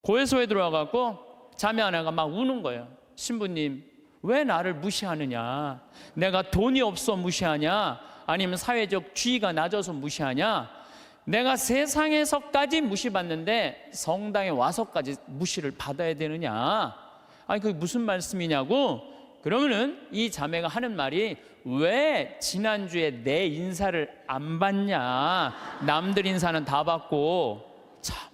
고해소에 들어와갖고 자매 하나가 막 우는 거예요. 신부님, 왜 나를 무시하느냐? 내가 돈이 없어 무시하냐? 아니면 사회적 지위가 낮아서 무시하냐? 내가 세상에서까지 무시받는데 성당에 와서까지 무시를 받아야 되느냐? 아니 그게 무슨 말씀이냐고? 그러면은 이 자매가 하는 말이, 왜 지난주에 내 인사를 안 받냐? 남들 인사는 다 받고. 참,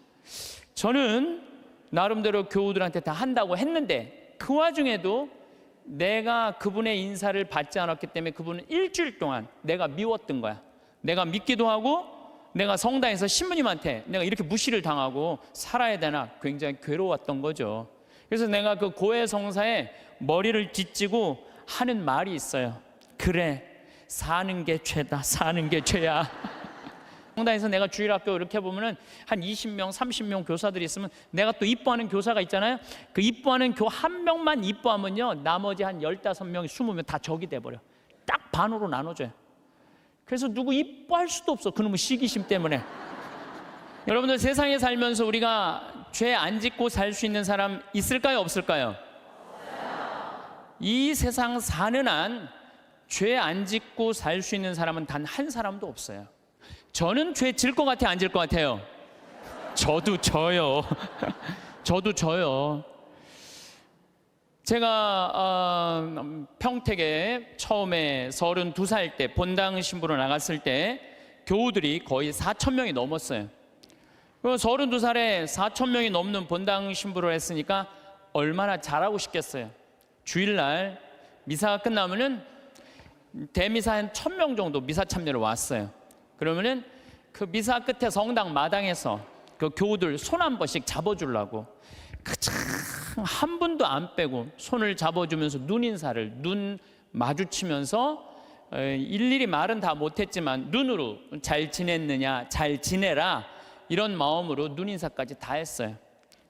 저는 나름대로 교우들한테 다 한다고 했는데 그 와중에도 내가 그분의 인사를 받지 않았기 때문에 그분은 일주일 동안 내가 미웠던 거야. 내가 믿기도 하고 내가 성당에서 신부님한테 내가 이렇게 무시를 당하고 살아야 되나 굉장히 괴로웠던 거죠. 그래서 내가 그 고해 성사에 머리를 뒤지고 하는 말이 있어요. 그래, 사는 게 죄다. 사는 게 죄야. 성당에서 내가 주일학교 이렇게 보면은 한 20명, 30명 교사들이 있으면 내가 또 이뻐하는 교사가 있잖아요. 그 이뻐하는 교 한 명만 이뻐하면요, 나머지 한 15명이 20명 다 적이 돼버려. 딱 반으로 나눠줘요. 그래서 누구 이뻐할 수도 없어, 그놈의 시기심 때문에. 여러분들, 세상에 살면서 우리가 죄 안 짓고 살 수 있는 사람 있을까요, 없을까요? 이 세상 사는 한 죄 안 짓고 살 수 있는 사람은 단 한 사람도 없어요. 저는 죄 질 것 같아요, 안 질 것 같아요? 저도 져요. 저도 져요. 제가 평택에 처음에 32살 때 본당 신부로 나갔을 때 교우들이 거의 4,000명이 넘었어요. 32살에 4,000명이 넘는 본당 신부를 했으니까 얼마나 잘하고 싶겠어요. 주일날 미사가 끝나면은 대미사 한 1,000명 정도 미사 참여를 왔어요. 그러면은 그 미사 끝에 성당 마당에서 그 교우들 손 한 번씩 잡아주려고 한 분도 안 빼고 손을 잡아주면서 눈 마주치면서 일일이 말은 다 못했지만 눈으로 잘 지냈느냐, 잘 지내라, 이런 마음으로 눈인사까지 다 했어요.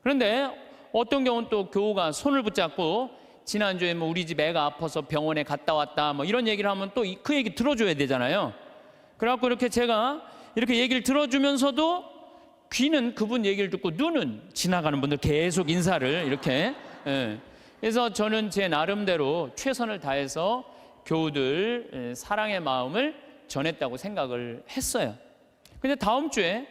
그런데 어떤 경우는 또 교우가 손을 붙잡고 지난주에 뭐 우리 집 애가 아파서 병원에 갔다 왔다 뭐 이런 얘기를 하면 또 그 얘기 들어줘야 되잖아요. 그래갖고 이렇게 제가 이렇게 얘기를 들어주면서도 귀는 그분 얘기를 듣고 눈은 지나가는 분들 계속 인사를 이렇게. 그래서 저는 제 나름대로 최선을 다해서 교우들 사랑의 마음을 전했다고 생각을 했어요. 근데 다음 주에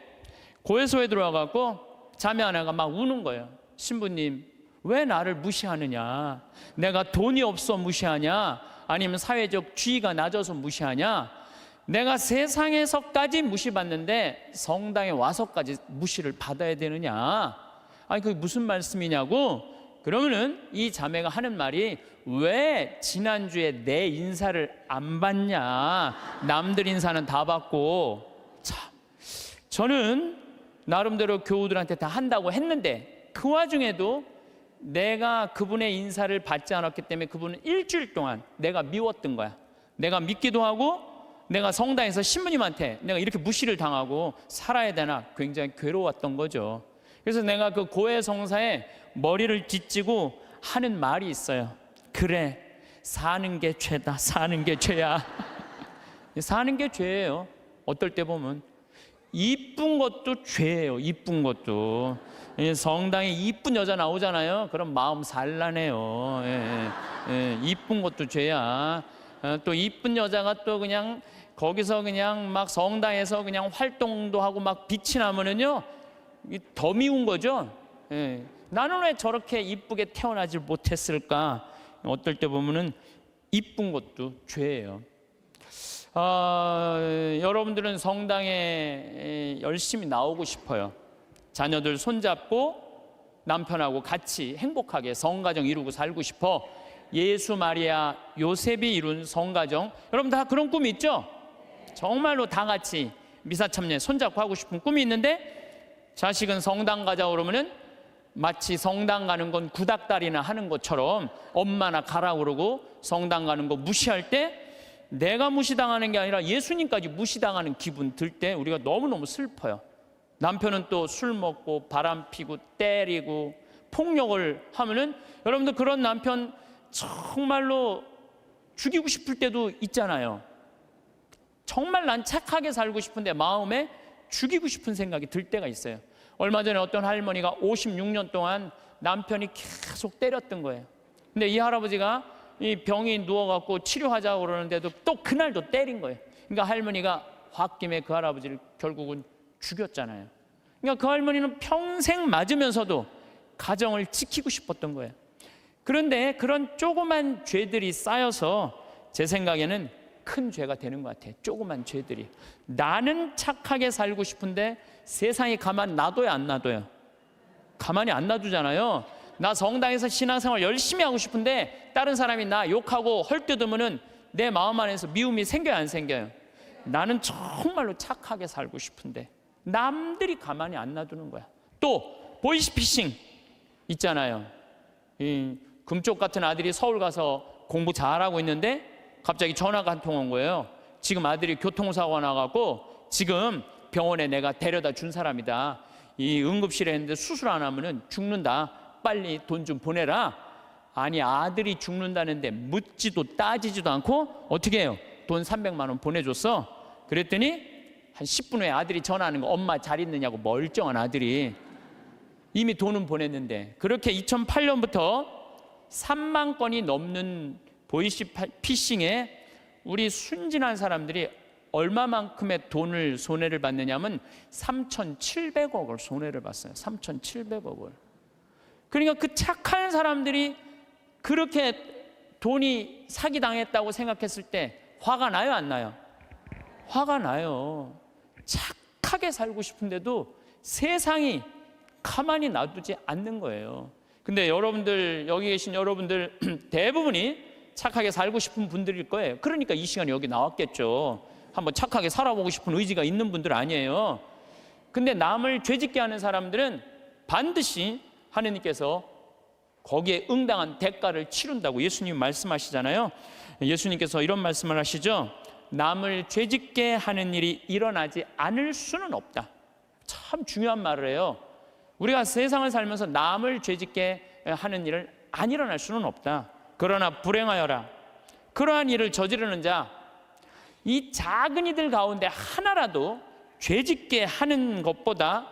고해소에 들어와갖고 자매 하나가 막 우는 거예요. 신부님, 왜 나를 무시하느냐? 내가 돈이 없어 무시하냐? 아니면 사회적 지위가 낮아서 무시하냐? 내가 세상에서까지 무시받는데 성당에 와서까지 무시를 받아야 되느냐? 아니 그게 무슨 말씀이냐고? 그러면은 이 자매가 하는 말이, 왜 지난주에 내 인사를 안 받냐? 남들 인사는 다 받고. 참, 저는 나름대로 교우들한테 다 한다고 했는데 그 와중에도 내가 그분의 인사를 받지 않았기 때문에 그분은 일주일 동안 내가 미웠던 거야. 내가 믿기도 하고 내가 성당에서 신부님한테 내가 이렇게 무시를 당하고 살아야 되나 굉장히 괴로웠던 거죠. 그래서 내가 그 고해 성사에 머리를 뒤지고 하는 말이 있어요. 그래, 사는 게 죄다. 사는 게 죄야. 사는 게 죄예요. 어떨 때 보면 이쁜 것도 죄예요. 이쁜 것도. 성당에 이쁜 여자 나오잖아요. 그럼 마음 산란해요. 이쁜 것도 죄야. 또 이쁜 여자가 또 그냥 거기서 그냥 막 성당에서 그냥 활동도 하고 막 빛이 나면은요, 더 미운 거죠. 나는 왜 저렇게 이쁘게 태어나지 못했을까? 어떨 때 보면은 이쁜 것도 죄예요. 여러분들은 성당에 열심히 나오고 싶어요. 자녀들 손잡고 남편하고 같이 행복하게 성가정 이루고 살고 싶어. 예수, 마리아, 요셉이 이룬 성가정, 여러분 다 그런 꿈이 있죠? 정말로 다 같이 미사 참여 손잡고 하고 싶은 꿈이 있는데, 자식은 성당 가자 그러면은 마치 성당 가는 건 구닥다리나 하는 것처럼 엄마나 가라 그러고 성당 가는 거 무시할 때, 내가 무시당하는 게 아니라 예수님까지 무시당하는 기분 들 때 우리가 너무너무 슬퍼요. 남편은 또 술 먹고 바람 피고 때리고 폭력을 하면은, 여러분들 그런 남편 정말로 죽이고 싶을 때도 있잖아요. 정말 난 착하게 살고 싶은데 마음에 죽이고 싶은 생각이 들 때가 있어요. 얼마 전에 어떤 할머니가 56년 동안 남편이 계속 때렸던 거예요. 근데 이 할아버지가 이 병이 누워갖고 치료하자고 그러는데도 또 그날도 때린 거예요. 그러니까 할머니가 홧김에 그 할아버지를 결국은 죽였잖아요. 그러니까 그 할머니는 평생 맞으면서도 가정을 지키고 싶었던 거예요. 그런데 그런 조그만 죄들이 쌓여서 제 생각에는 큰 죄가 되는 것 같아요. 조그만 죄들이. 나는 착하게 살고 싶은데 세상이 가만 놔둬요, 안 놔둬요? 가만히 안 놔두잖아요. 나 성당에서 신앙생활 열심히 하고 싶은데 다른 사람이 나 욕하고 헐뜯으면은 내 마음 안에서 미움이 생겨요, 안 생겨요? 나는 정말로 착하게 살고 싶은데 남들이 가만히 안 놔두는 거야. 또 보이스피싱 있잖아요. 이 금쪽 같은 아들이 서울 가서 공부 잘하고 있는데 갑자기 전화가 한 통 온 거예요. 지금 아들이 교통사고가 나갖고 지금 병원에 내가 데려다 준 사람이다. 이 응급실에 있는데 수술 안 하면은 죽는다. 빨리 돈 좀 보내라. 아니, 아들이 죽는다는데 묻지도 따지지도 않고 어떻게 해요? 돈 300만 원 보내줬어. 그랬더니 한 10분 후에 아들이 전화하는 거, 엄마 잘 있느냐고. 멀쩡한 아들이. 이미 돈은 보냈는데. 그렇게 2008년부터 3만 건이 넘는 보이스피싱에 우리 순진한 사람들이 얼마만큼의 돈을 손해를 받느냐면 3,700억을 손해를 봤어요. 3,700억을. 그러니까 그 착한 사람들이 그렇게 돈이 사기당했다고 생각했을 때 화가 나요, 안 나요? 화가 나요. 착하게 살고 싶은데도 세상이 가만히 놔두지 않는 거예요. 근데 여러분들, 여기 계신 여러분들 대부분이 착하게 살고 싶은 분들일 거예요. 그러니까 이 시간에 여기 나왔겠죠. 한번 착하게 살아보고 싶은 의지가 있는 분들 아니에요. 근데 남을 죄짓게 하는 사람들은 반드시 하느님께서 거기에 응당한 대가를 치른다고 예수님 말씀하시잖아요. 예수님께서 이런 말씀을 하시죠. 남을 죄짓게 하는 일이 일어나지 않을 수는 없다. 참 중요한 말을 해요. 우리가 세상을 살면서 남을 죄짓게 하는 일을 안 일어날 수는 없다. 그러나 불행하여라. 그러한 일을 저지르는 자, 이 작은 이들 가운데 하나라도 죄짓게 하는 것보다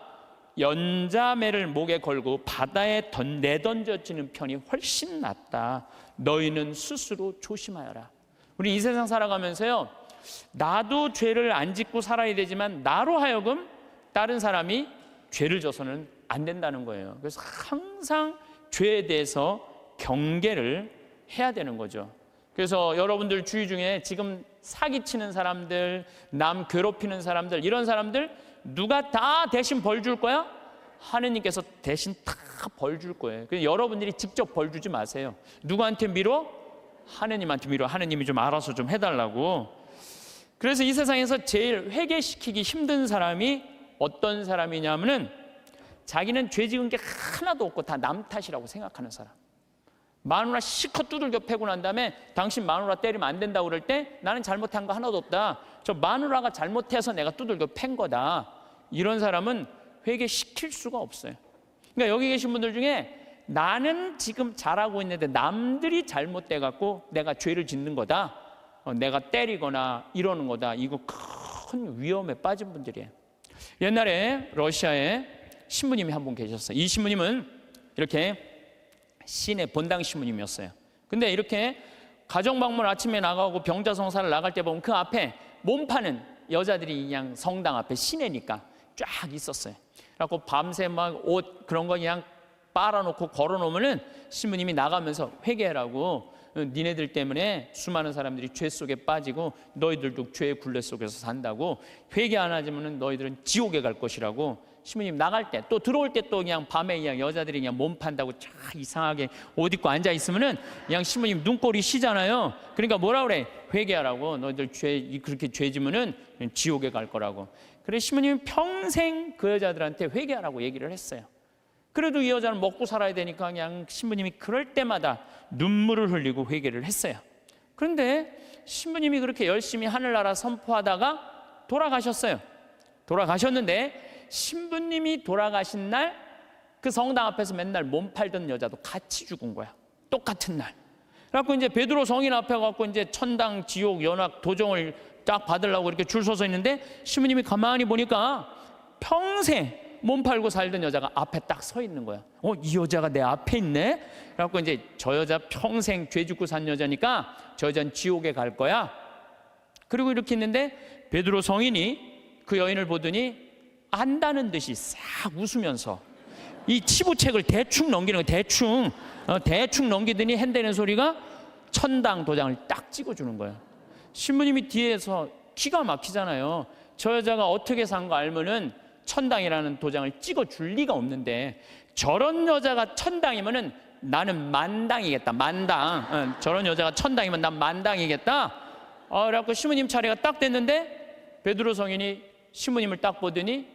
연자매를 목에 걸고 바다에 내던져지는 편이 훨씬 낫다. 너희는 스스로 조심하여라. 우리 이 세상 살아가면서요, 나도 죄를 안 짓고 살아야 되지만 나로 하여금 다른 사람이 죄를 져서는 안 된다는 거예요. 그래서 항상 죄에 대해서 경계를 해야 되는 거죠. 그래서 여러분들 주위 중에 지금 사기치는 사람들, 남 괴롭히는 사람들, 이런 사람들 누가 다 대신 벌 줄 거야? 하느님께서 대신 다 벌 줄 거예요. 그래서 여러분들이 직접 벌 주지 마세요. 누구한테 미뤄? 하느님한테 미뤄. 하느님이 좀 알아서 좀 해달라고. 그래서 이 세상에서 제일 회개시키기 힘든 사람이 어떤 사람이냐면은 자기는 죄 지은 게 하나도 없고 다 남 탓이라고 생각하는 사람. 마누라 실컷 두들겨 패고 난 다음에 당신 마누라 때리면 안 된다고 그럴 때 나는 잘못한 거 하나도 없다. 저 마누라가 잘못해서 내가 두들겨 팬 거다. 이런 사람은 회개시킬 수가 없어요. 그러니까 여기 계신 분들 중에 나는 지금 잘하고 있는데 남들이 잘못돼 갖고 내가 죄를 짓는 거다. 내가 때리거나 이러는 거다. 이거 큰 위험에 빠진 분들이에요. 옛날에 러시아에 신부님이 한 분 계셨어요. 이 신부님은 이렇게 시내 본당 신부님이었어요. 근데 이렇게 가정방문 아침에 나가고 병자성사를 나갈 때 보면 그 앞에 몸 파는 여자들이 그냥 성당 앞에 시내니까 쫙 있었어요. 그래갖고 밤새 막 옷 그런 거 그냥 빨아놓고 걸어놓으면은 신부님이 나가면서 회개하라고, 니네들 때문에 수많은 사람들이 죄 속에 빠지고 너희들도 죄의 굴레 속에서 산다고, 회개 안 하지면은 너희들은 지옥에 갈 것이라고. 신부님 나갈 때 또 들어올 때 또 그냥 밤에 그냥 여자들이 그냥 몸 판다고 쫙 이상하게 옷 입고 앉아 있으면은 그냥 신부님 눈꼴이 시잖아요. 그러니까 뭐라 그래? 회개하라고. 너희들 그렇게 죄 지면은 지옥에 갈 거라고. 그래서 신부님은 평생 그 여자들한테 회개하라고 얘기를 했어요. 그래도 이 여자는 먹고 살아야 되니까 그냥 신부님이 그럴 때마다 눈물을 흘리고 회개를 했어요. 그런데 신부님이 그렇게 열심히 하늘나라 선포하다가 돌아가셨어요. 돌아가셨는데 신부님이 돌아가신 날 그 성당 앞에서 맨날 몸 팔던 여자도 같이 죽은 거야. 똑같은 날. 그래갖고 이제 베드로 성인 앞에 가고 이제 천당, 지옥, 연락, 도정을 딱 받으려고 이렇게 줄 서서 있는데 신부님이 가만히 보니까 평생 몸 팔고 살던 여자가 앞에 딱 서 있는 거야. 이 여자가 내 앞에 있네? 그래갖고 이제 저 여자 평생 죄 짓고 산 여자니까 저 여자는 지옥에 갈 거야. 그리고 이렇게 있는데 베드로 성인이 그 여인을 보더니 안다는 듯이 싹 웃으면서 이 치부책을 대충 넘기는 거야. 대충 넘기더니 핸대는 소리가 천당 도장을 딱 찍어주는 거야. 신부님이 뒤에서 기가 막히잖아요. 저 여자가 어떻게 산 거 알면은 천당이라는 도장을 찍어줄 리가 없는데, 저런 여자가 천당이면은 나는 만당이겠다. 만당. 저런 여자가 천당이면 난 만당이겠다. 그래갖고 신부님 차례가 딱 됐는데 베드로 성인이 신부님을 딱 보더니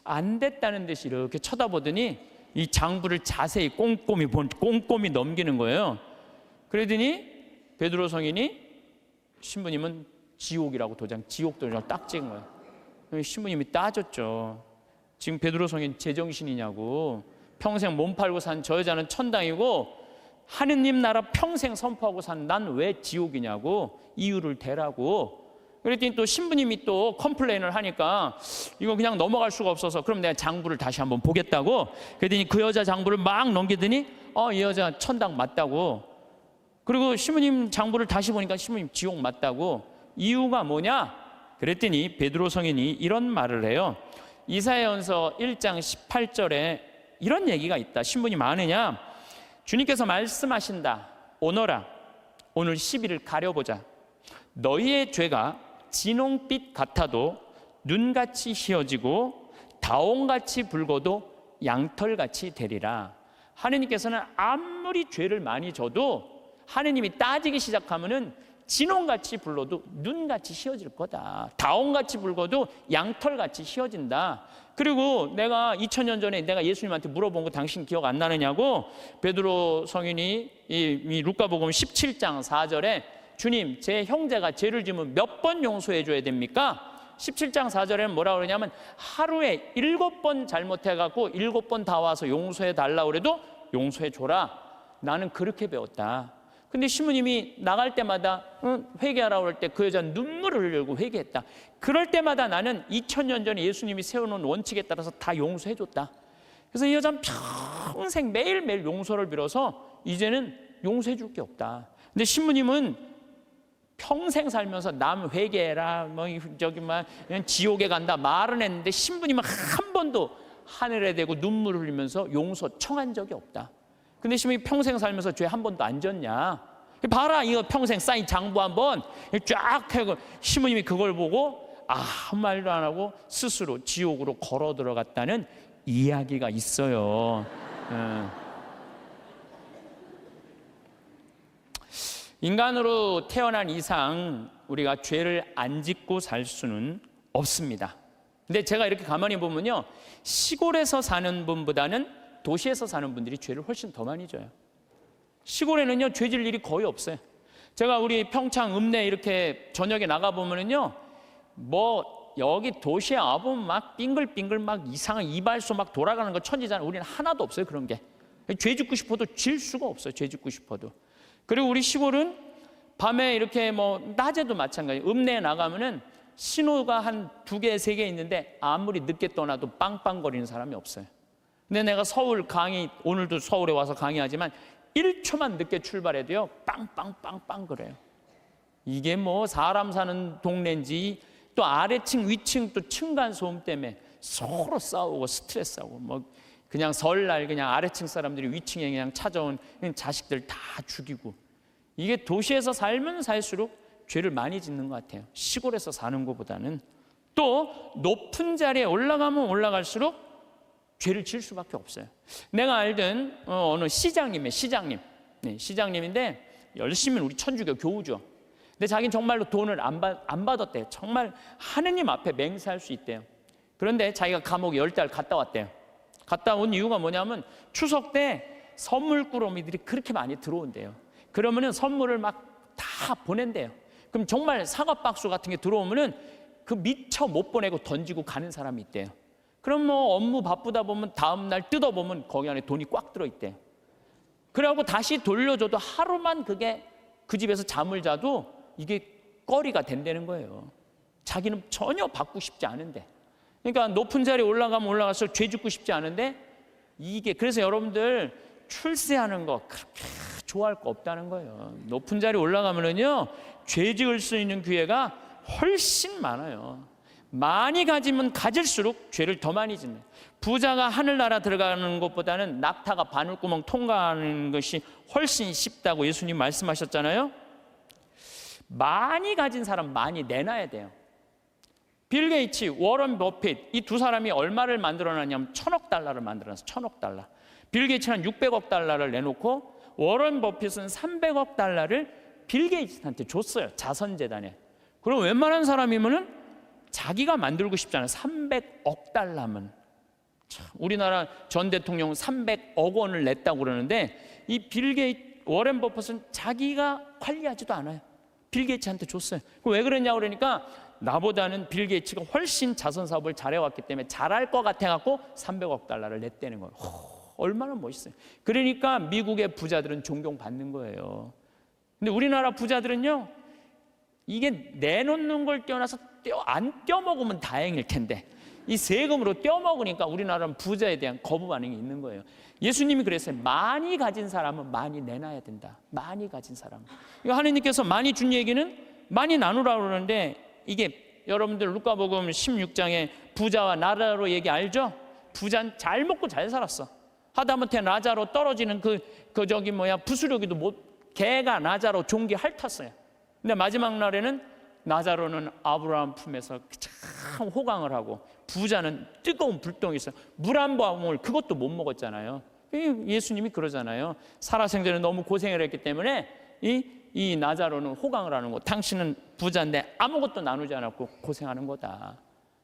안 됐다는 듯이 이렇게 쳐다보더니 이 장부를 자세히 꼼꼼히 넘기는 거예요. 그러더니 베드로 성인이 신부님은 지옥이라고 지옥 도장을 딱 찍은 거예요. 신부님이 따졌죠. 지금 베드로 성인 제정신이냐고. 평생 몸 팔고 산 저 여자는 천당이고 하느님 나라 평생 선포하고 산 난 왜 지옥이냐고 이유를 대라고. 그랬더니 또 신부님이 또 컴플레인을 하니까 이거 그냥 넘어갈 수가 없어서 그럼 내가 장부를 다시 한번 보겠다고. 그랬더니 그 여자 장부를 막 넘기더니 이 여자 천당 맞다고. 그리고 신부님 장부를 다시 보니까 신부님 지옥 맞다고. 이유가 뭐냐? 그랬더니 베드로 성인이 이런 말을 해요. 이사야전서 1장 18절에 이런 얘기가 있다. 신부님 아느냐? 주님께서 말씀하신다. 오너라, 오늘 시비를 가려보자. 너희의 죄가 진홍빛 같아도 눈같이 희어지고 다홍같이 붉어도 양털같이 되리라. 하느님께서는 아무리 죄를 많이 져도 하느님이 따지기 시작하면은 진홍같이 불러도 눈같이 희어질 거다. 다홍같이 붉어도 양털같이 희어진다. 그리고 내가 2000년 전에 내가 예수님한테 물어본 거 당신 기억 안 나느냐고. 베드로 성인이 이 루카복음 17장 4절에 주님, 제 형제가 죄를 지으면 몇 번 용서해 줘야 됩니까? 17장 4절에는 뭐라 그러냐면 하루에 7번 잘못해갖고 7번 다 와서 용서해 달라고 그래도 용서해 줘라. 나는 그렇게 배웠다. 근데 신부님이 나갈 때마다 회개하라고 할 때 그 여자는 눈물을 흘리고 회개했다. 그럴 때마다 나는 2000년 전에 예수님이 세워놓은 원칙에 따라서 다 용서해 줬다. 그래서 이 여자는 평생 매일매일 용서를 빌어서 이제는 용서해 줄 게 없다. 근데 신부님은 평생 살면서 남 회개해라, 지옥에 간다 말은 했는데 신부님은 한 번도 하늘에 대고 눈물 흘리면서 용서 청한 적이 없다. 근데 신부님이 평생 살면서 죄 한 번도 안 졌냐? 봐라, 이거 평생 쌓인 장부 한번 쫙 해고 신부님이 그걸 보고 아무 말도 안 하고 스스로 지옥으로 걸어 들어갔다는 이야기가 있어요. 인간으로 태어난 이상 우리가 죄를 안 짓고 살 수는 없습니다. 근데 제가 이렇게 가만히 보면요, 시골에서 사는 분보다는 도시에서 사는 분들이 죄를 훨씬 더 많이 져요. 시골에는요, 죄질 일이 거의 없어요. 제가 우리 평창 읍내 이렇게 저녁에 나가보면은요, 여기 도시에 와보면 막 빙글빙글 막 이상한 이발소 막 돌아가는 거 천지잖아요. 우리는 하나도 없어요, 그런 게. 죄 짓고 싶어도 질 수가 없어요, 죄 짓고 싶어도. 그리고 우리 시골은 밤에 이렇게 낮에도 마찬가지예요. 읍내에 나가면은 신호가 한 2개, 3개 있는데 아무리 늦게 떠나도 빵빵거리는 사람이 없어요. 근데 내가 서울 오늘도 서울에 와서 강의하지만 1초만 늦게 출발해도요, 빵빵빵빵 그래요. 이게 사람 사는 동네인지 또 아래층 위층 또 층간소음 때문에 서로 싸우고 스트레스하고 그냥 설날 그냥 아래층 사람들이 위층에 그냥 찾아온 자식들 다 죽이고. 이게 도시에서 살면 살수록 죄를 많이 짓는 것 같아요. 시골에서 사는 것보다는. 또 높은 자리에 올라가면 올라갈수록 죄를 지을 수밖에 없어요. 내가 알던 어느 시장님인데 열심히 우리 천주교 교우죠. 근데 자기는 정말로 돈을 안 받았대요. 정말 하느님 앞에 맹세할 수 있대요. 그런데 자기가 감옥에 10달 갔다 왔대요. 갔다 온 이유가 뭐냐면 추석 때 선물 꾸러미들이 그렇게 많이 들어온대요. 그러면은 선물을 막 다 보낸대요. 그럼 정말 사과 박스 같은 게 들어오면은 그 미처 못 보내고 던지고 가는 사람이 있대요. 그럼 업무 바쁘다 보면 다음날 뜯어보면 거기 안에 돈이 꽉 들어있대요. 그래갖고 다시 돌려줘도 하루만 그게 그 집에서 잠을 자도 이게 꺼리가 된다는 거예요. 자기는 전혀 받고 싶지 않은데. 그러니까 높은 자리에 올라가면 올라갈수록 죄 짓고 싶지 않은데, 이게 그래서 여러분들 출세하는 거 그렇게 좋아할 거 없다는 거예요. 높은 자리에 올라가면은요, 죄 지을 수 있는 기회가 훨씬 많아요. 많이 가지면 가질수록 죄를 더 많이 짓는. 부자가 하늘나라 들어가는 것보다는 낙타가 바늘구멍 통과하는 것이 훨씬 쉽다고 예수님 말씀하셨잖아요. 많이 가진 사람 많이 내놔야 돼요. 빌 게이츠, 워런 버핏, 이 두 사람이 얼마를 만들어놨냐면 1,000억 달러를 만들어놨어요. 1,000억 달러. 빌 게이츠는 600억 달러를 내놓고 워런 버핏은 300억 달러를 빌 게이츠한테 줬어요. 자선재단에. 그럼 웬만한 사람이면은 자기가 만들고 싶잖아요. 300억 달러면. 참, 우리나라 전 대통령 300억 원을 냈다고 그러는데, 이 빌 게이츠, 워런 버핏은 자기가 관리하지도 않아요. 빌 게이츠한테 줬어요. 왜 그러냐고 그러니까, 나보다는 빌 게이츠가 훨씬 자선 사업을 잘해왔기 때문에 잘할 것 같아갖고 300억 달러를 냈다는 거예요. 얼마나 멋있어요. 그러니까 미국의 부자들은 존경받는 거예요. 근데 우리나라 부자들은요, 이게 내놓는 걸 떼어놔서 안 떼어먹으면 다행일 텐데, 이 세금으로 떼어먹으니까 우리나라는 부자에 대한 거부 반응이 있는 거예요. 예수님이 그랬어요. 많이 가진 사람은 많이 내놔야 된다. 많이 가진 사람. 하느님께서 많이 준 얘기는 많이 나누라고 그러는데, 이게 여러분들 루카복음 16장에 부자와 나자로 얘기 알죠? 부자는 잘 먹고 잘 살았어. 하다못해 나자로 떨어지는 부스러기도 개가 나자로 종기 핥았어요. 근데 마지막 날에는 나자로는 아브라함 품에서 참 호강을 하고, 부자는 뜨거운 불덩이에서 물 한 방울 그것도 못 먹었잖아요. 예수님이 그러잖아요. 살아생전에 너무 고생을 했기 때문에 이 나자로는 호강을 하는 거. 당신은 부자인데 아무것도 나누지 않았고 고생하는 거다.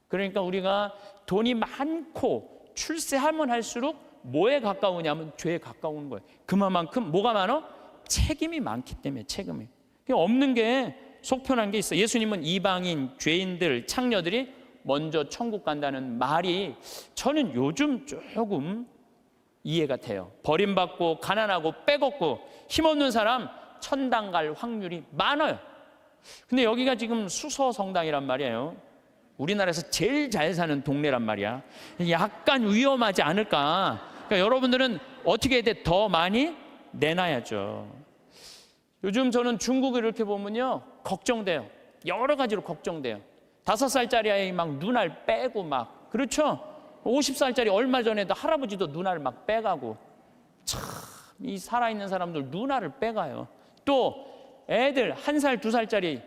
그러니까 우리가 돈이 많고 출세하면 할수록 뭐에 가까우냐면 죄에 가까운 거예요. 그만큼 뭐가 많아? 책임이 많기 때문에. 책임이 없는 게 속편한 게 있어요. 예수님은 이방인, 죄인들, 창녀들이 먼저 천국 간다는 말이 저는 요즘 조금 이해가 돼요. 버림받고 가난하고 빼곡고 힘없는 사람 천당 갈 확률이 많아요. 근데 여기가 지금 수서 성당이란 말이에요. 우리나라에서 제일 잘 사는 동네란 말이야. 약간 위험하지 않을까. 그러니까 여러분들은 어떻게 해야 돼? 더 많이 내놔야죠. 요즘 저는 중국을 이렇게 보면요, 걱정돼요. 여러 가지로 걱정돼요. 5살짜리 아이 막 눈알 빼고 막, 그렇죠? 50살짜리 얼마 전에도 할아버지도 눈알을 막 빼가고, 참, 이 살아있는 사람들 눈알을 빼가요. 또 애들 1살, 2살짜리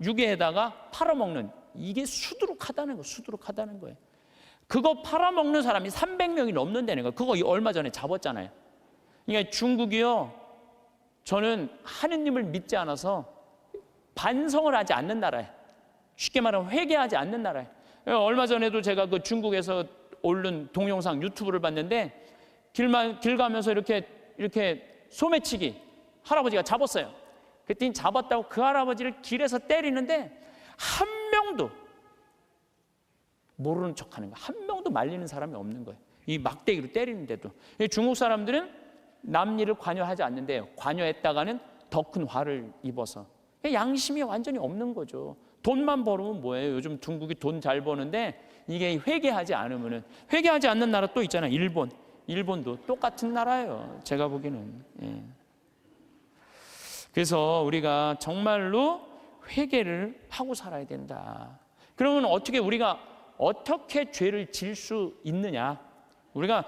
유괴해다가 팔아먹는, 이게 수두룩하다는 거예요. 수두룩하다는 거예요. 그거 팔아먹는 사람이 300명이 넘는다는 거예요. 그거 얼마 전에 잡았잖아요. 그러니까 중국이요, 저는 하느님을 믿지 않아서 반성을 하지 않는 나라예요. 쉽게 말하면 회개하지 않는 나라예요. 얼마 전에도 제가 그 중국에서 올린 동영상 유튜브를 봤는데, 길 가면서 이렇게 소매치기 할아버지가 잡았어요. 그랬더니 잡았다고 그 할아버지를 길에서 때리는데 한 명도 모르는 척하는 거예요. 한 명도 말리는 사람이 없는 거예요. 이 막대기로 때리는데도. 중국 사람들은 남 일을 관여하지 않는데요, 관여했다가는 더 큰 화를 입어서 양심이 완전히 없는 거죠. 돈만 벌으면 뭐예요? 요즘 중국이 돈 잘 버는데 이게 회개하지 않으면은, 회개하지 않는 나라 또 있잖아요. 일본도 똑같은 나라예요. 제가 보기에는. 예. 그래서 우리가 정말로 회개를 하고 살아야 된다. 그러면 우리가 어떻게 죄를 질 수 있느냐? 우리가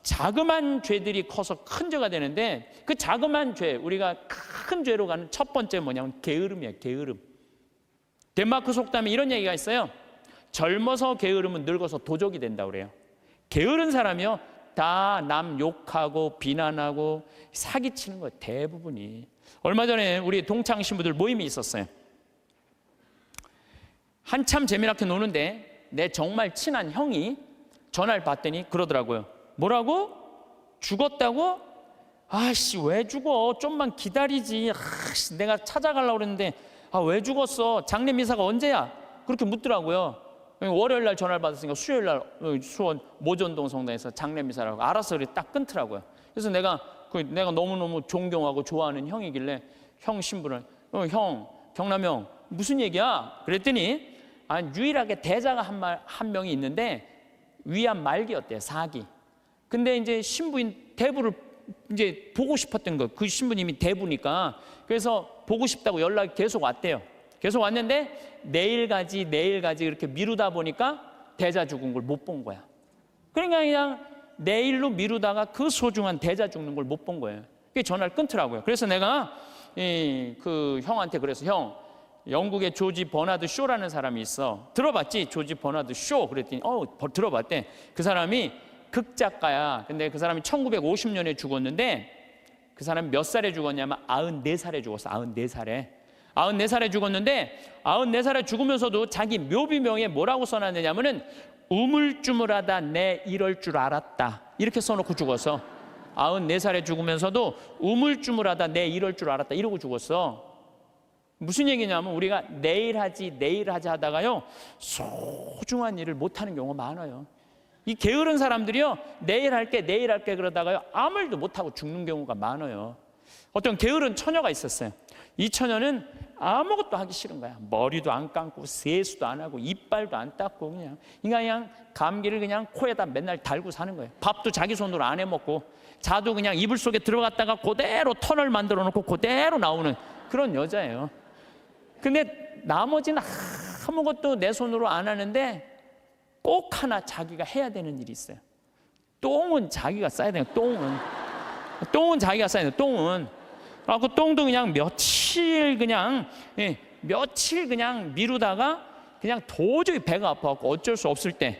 자그마한 죄들이 커서 큰 죄가 되는데, 그 자그마한 죄, 우리가 큰 죄로 가는 첫 번째 뭐냐면 게으름이에요. 게으름. 덴마크 속담에 이런 얘기가 있어요. 젊어서 게으름은 늙어서 도적이 된다고 그래요. 게으른 사람이요, 다 남 욕하고 비난하고 사기치는 거예요. 대부분이. 얼마 전에 우리 동창 신부들 모임이 있었어요. 한참 재미나게 노는데 내 정말 친한 형이 전화를 받더니 그러더라고요. 뭐라고? 죽었다고? 아씨, 왜 죽어? 좀만 기다리지. 아씨, 내가 찾아가려고 그랬는데 왜 죽었어? 장례 미사가 언제야? 그렇게 묻더라고요. 월요일 날 전화를 받았으니까 수요일 날 수원 모전동 성당에서 장례 미사라고. 알았어, 그래 딱 끊더라고요. 그래서 내가 너무너무 존경하고 좋아하는 형이길래 형 신부를 형, 경남 형 무슨 얘기야? 그랬더니 유일하게 대자가 한 명이 있는데 위암 말기였대요. 4기. 근데 이제 신부인 대부를 이제 보고 싶었던 거. 그 신부님이 대부니까. 그래서 보고 싶다고 연락이 계속 왔대요. 계속 왔는데 내일 가지 이렇게 미루다 보니까 대자 죽은 걸 못 본 거야. 그러니까 그냥 내일로 미루다가 그 소중한 대자 죽는 걸 못 본 거예요. 그게 전화를 끊더라고요. 그래서 내가 그 형한테 그래서 형, 영국의 조지 버나드 쇼라는 사람이 있어. 들어봤지? 조지 버나드 쇼. 그랬더니 들어봤대. 그 사람이 극작가야. 근데 그 사람이 1950년에 죽었는데 그 사람이 몇 살에 죽었냐면 94살에 죽었어. 94살에 죽었는데 94살에 죽으면서도 자기 묘비명에 뭐라고 써놨느냐면은 우물쭈물하다 내 이럴 줄 알았다. 이렇게 써놓고 죽었어. 94살에 죽으면서도 우물쭈물하다 내 이럴 줄 알았다. 이러고 죽었어. 무슨 얘기냐면 우리가 내일 하지 하다가요 소중한 일을 못하는 경우가 많아요. 이 게으른 사람들이요 내일 할게 그러다가요 아무 일도 못하고 죽는 경우가 많아요. 어떤 게으른 처녀가 있었어요. 이 처녀는 아무것도 하기 싫은 거야. 머리도 안 감고 세수도 안 하고 이빨도 안 닦고 그냥 감기를 그냥 코에다 맨날 달고 사는 거예요. 밥도 자기 손으로 안 해먹고 자도 그냥 이불 속에 들어갔다가 그대로 터널 만들어 놓고 그대로 나오는 그런 여자예요. 근데 나머지는 아무것도 내 손으로 안 하는데 꼭 하나 자기가 해야 되는 일이 있어요. 똥은 자기가 싸야 돼요. 똥은 자기가 싸야 돼요. 그 똥도 그냥 며칠 그냥 미루다가 그냥 도저히 배가 아파갖고 어쩔 수 없을 때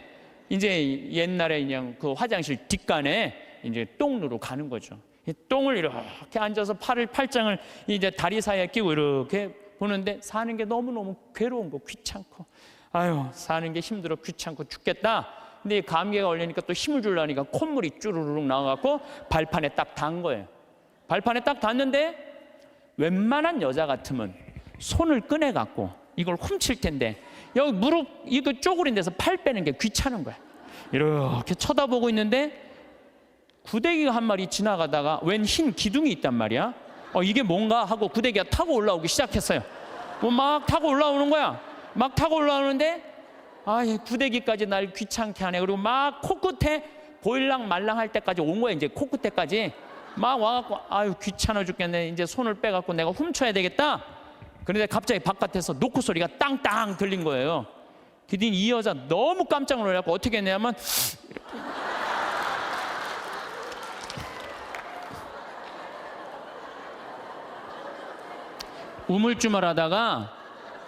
이제 옛날에 그냥 그 화장실 뒷간에 이제 똥누로 가는 거죠. 똥을 이렇게 앉아서 팔짱을 이제 다리 사이에 끼고 이렇게 보는데 사는 게 너무너무 괴로운 거, 귀찮고 사는 게 힘들어 귀찮고 죽겠다. 근데 감기가 걸리니까 또 힘을 주려니까 콧물이 쭈르륵 나와갖고 발판에 딱 닿은 거예요. 발판에 딱 닿는데 웬만한 여자 같으면 손을 꺼내갖고 이걸 훔칠 텐데 여기 무릎 이거 쪼그린 데서 팔 빼는 게 귀찮은 거야. 이렇게 쳐다보고 있는데 구데기가 한 마리 지나가다가 웬 흰 기둥이 있단 말이야. 이게 뭔가 하고 구데기가 타고 올라오기 시작했어요. 막 타고 올라오는 거야. 막 타고 올라오는데 구데기까지 날 귀찮게 하네. 그리고 막 코끝에 보일랑 말랑 할 때까지 온 거야. 이제 코끝에까지 막 와갖고 귀찮아 죽겠네. 이제 손을 빼갖고 내가 훔쳐야 되겠다. 그런데 갑자기 바깥에서 노크 소리가 땅땅 들린 거예요. 그랬더니 이 여자 너무 깜짝 놀라고 어떻게 했냐면 우물쭈물하다가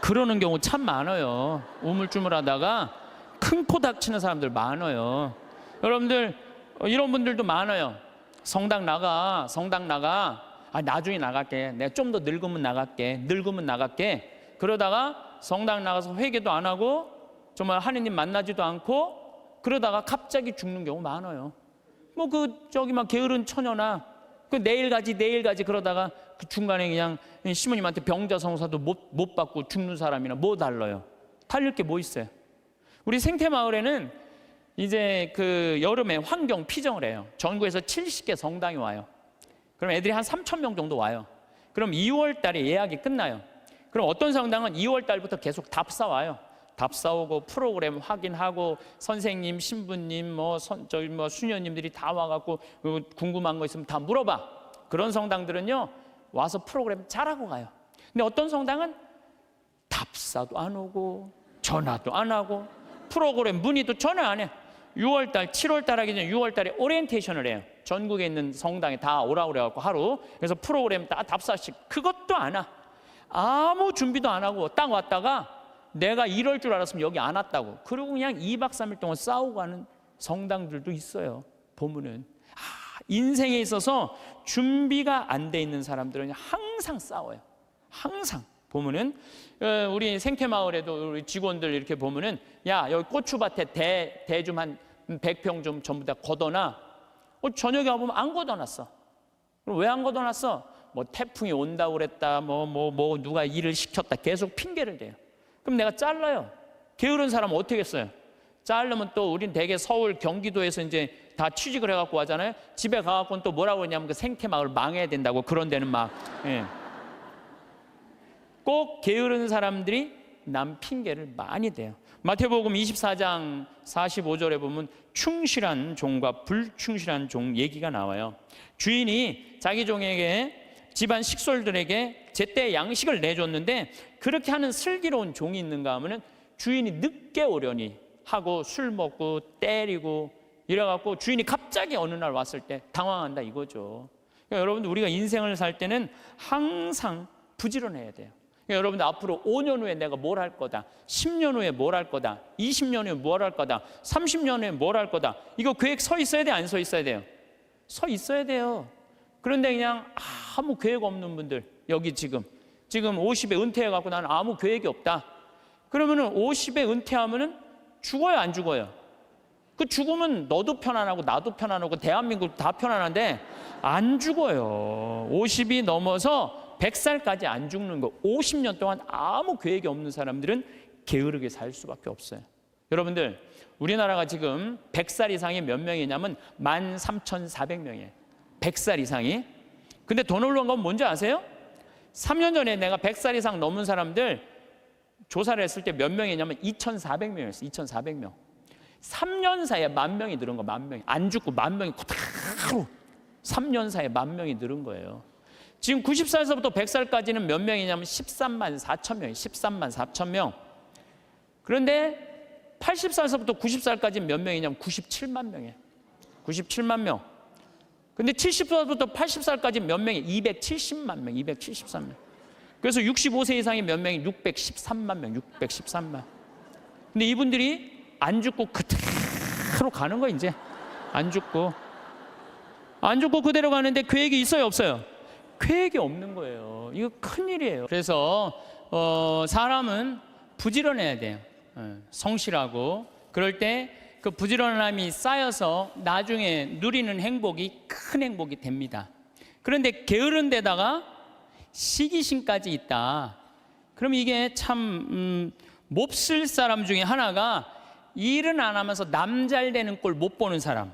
그러는 경우 참 많아요. 우물쭈물하다가 큰 코 닥치는 사람들 많아요. 여러분들 이런 분들도 많아요. 성당 나가. 나중에 나갈게. 내가 좀 더 늙으면 나갈게. 그러다가 성당 나가서 회개도 안 하고 정말 하느님 만나지도 않고 그러다가 갑자기 죽는 경우 많아요. 막 게으른 처녀나 내일 가지 그러다가 그 중간에 그냥 시모님한테 병자성사도 못 받고 죽는 사람이나 뭐 달라요? 달릴 게 뭐 있어요? 우리 생태마을에는 이제 그 여름에 환경 피정을 해요. 전국에서 70개 성당이 와요. 그럼 애들이 한 3,000명 정도 와요. 그럼 2월 달에 예약이 끝나요. 그럼 어떤 성당은 2월 달부터 계속 답사 와요. 답사 오고 프로그램 확인하고 선생님, 신부님, 수녀님들이 다 와갖고 궁금한 거 있으면 다 물어봐. 그런 성당들은요 와서 프로그램 잘하고 가요. 근데 어떤 성당은 답사도 안 오고 전화도 안 하고 프로그램 문의도 전혀 안 해. 6월달, 7월달 하기 전에 6월달에 오리엔테이션을 해요. 전국에 있는 성당에 다 오라고 그래갖고 하루. 그래서 프로그램 다 답사식 그것도 안 와. 아무 준비도 안 하고 딱 왔다가 내가 이럴 줄 알았으면 여기 안 왔다고. 그리고 그냥 2박 3일 동안 싸우고 가는 성당들도 있어요. 보면은 인생에 있어서 준비가 안 돼 있는 사람들은 항상 싸워요. 항상 보면은 우리 생태마을에도 우리 직원들 이렇게 보면은 여기 고추밭에 대 좀 한 100평 좀 전부 다 걷어놔. 저녁에 와보면 안 걷어놨어. 그럼 왜 안 걷어놨어? 태풍이 온다고 그랬다. 누가 일을 시켰다. 계속 핑계를 대요. 그럼 내가 잘라요. 게으른 사람은 어떻게 했어요? 자르면 또 우린 대개 서울, 경기도에서 이제 다 취직을 해갖고 하잖아요. 집에 가갖고는 또 뭐라고 하냐면 그 생태마을 망해야 된다고 그런 데는 꼭 게으른 사람들이 남 핑계를 많이 대요. 마태복음 24장 45절에 보면 충실한 종과 불충실한 종 얘기가 나와요. 주인이 자기 종에게 집안 식솔들에게 제때 양식을 내줬는데 그렇게 하는 슬기로운 종이 있는가 하면은 주인이 늦게 오려니 하고 술 먹고 때리고 이래갖고 주인이 갑자기 어느 날 왔을 때 당황한다 이거죠. 그러니까 여러분들 우리가 인생을 살 때는 항상 부지런해야 돼요. 그러니까 여러분들 앞으로 5년 후에 내가 뭘 할 거다, 10년 후에 뭘 할 거다, 20년 후에 뭘 할 거다, 30년 후에 뭘 할 거다, 이거 계획 서 있어야 돼, 안 서 있어야 돼요? 서 있어야 돼요. 그런데 그냥 아무 계획 없는 분들, 여기 지금 50에 은퇴해갖고 나는 아무 계획이 없다. 그러면은 50에 은퇴하면은 죽어요, 안 죽어요? 그 죽으면 너도 편안하고 나도 편안하고 대한민국 다 편안한데 안 죽어요. 50이 넘어서 100살까지 안 죽는 거. 50년 동안 아무 계획이 없는 사람들은 게으르게 살 수밖에 없어요. 여러분들, 우리나라가 지금 100살 이상이 몇 명이냐면 13,400명이에요. 100살 이상이. 근데 더 놀라운 건 뭔지 아세요? 3년 전에 내가 100살 이상 넘은 사람들 조사를 했을 때 몇 명이냐면 2,400명이었어요. 2,400명. 3년 사이에 10,000명이 늘은 거. 10,000명이. 안 죽고 10,000명이 그대로 3년 사이에 10,000명이 늘은 거예요. 지금 90살에서부터 100살까지는 몇 명이냐면 13만 4천 명이에요. 13만 4천 명. 그런데 80살에서부터 90살까지는 몇 명이냐면 97만 명이에요. 97만 명. 근데 70살부터 80살까지 몇 명이 270만 명, 273명. 그래서 65세 이상이 몇 명이 613만 명, 613만. 근데 이분들이 안 죽고 그대로 가는 거예요, 이제. 안 죽고 그대로 가는데 계획이 있어요, 없어요? 계획이 없는 거예요. 이거 큰일이에요. 그래서 사람은 부지런해야 돼요. 성실하고. 그럴 때 그 부지런함이 쌓여서 나중에 누리는 행복이 큰 행복이 됩니다. 그런데 게으른 데다가 시기심까지 있다. 그럼 이게 참 몹쓸 사람 중에 하나가 일은 안 하면서 남 잘 되는 꼴 못 보는 사람.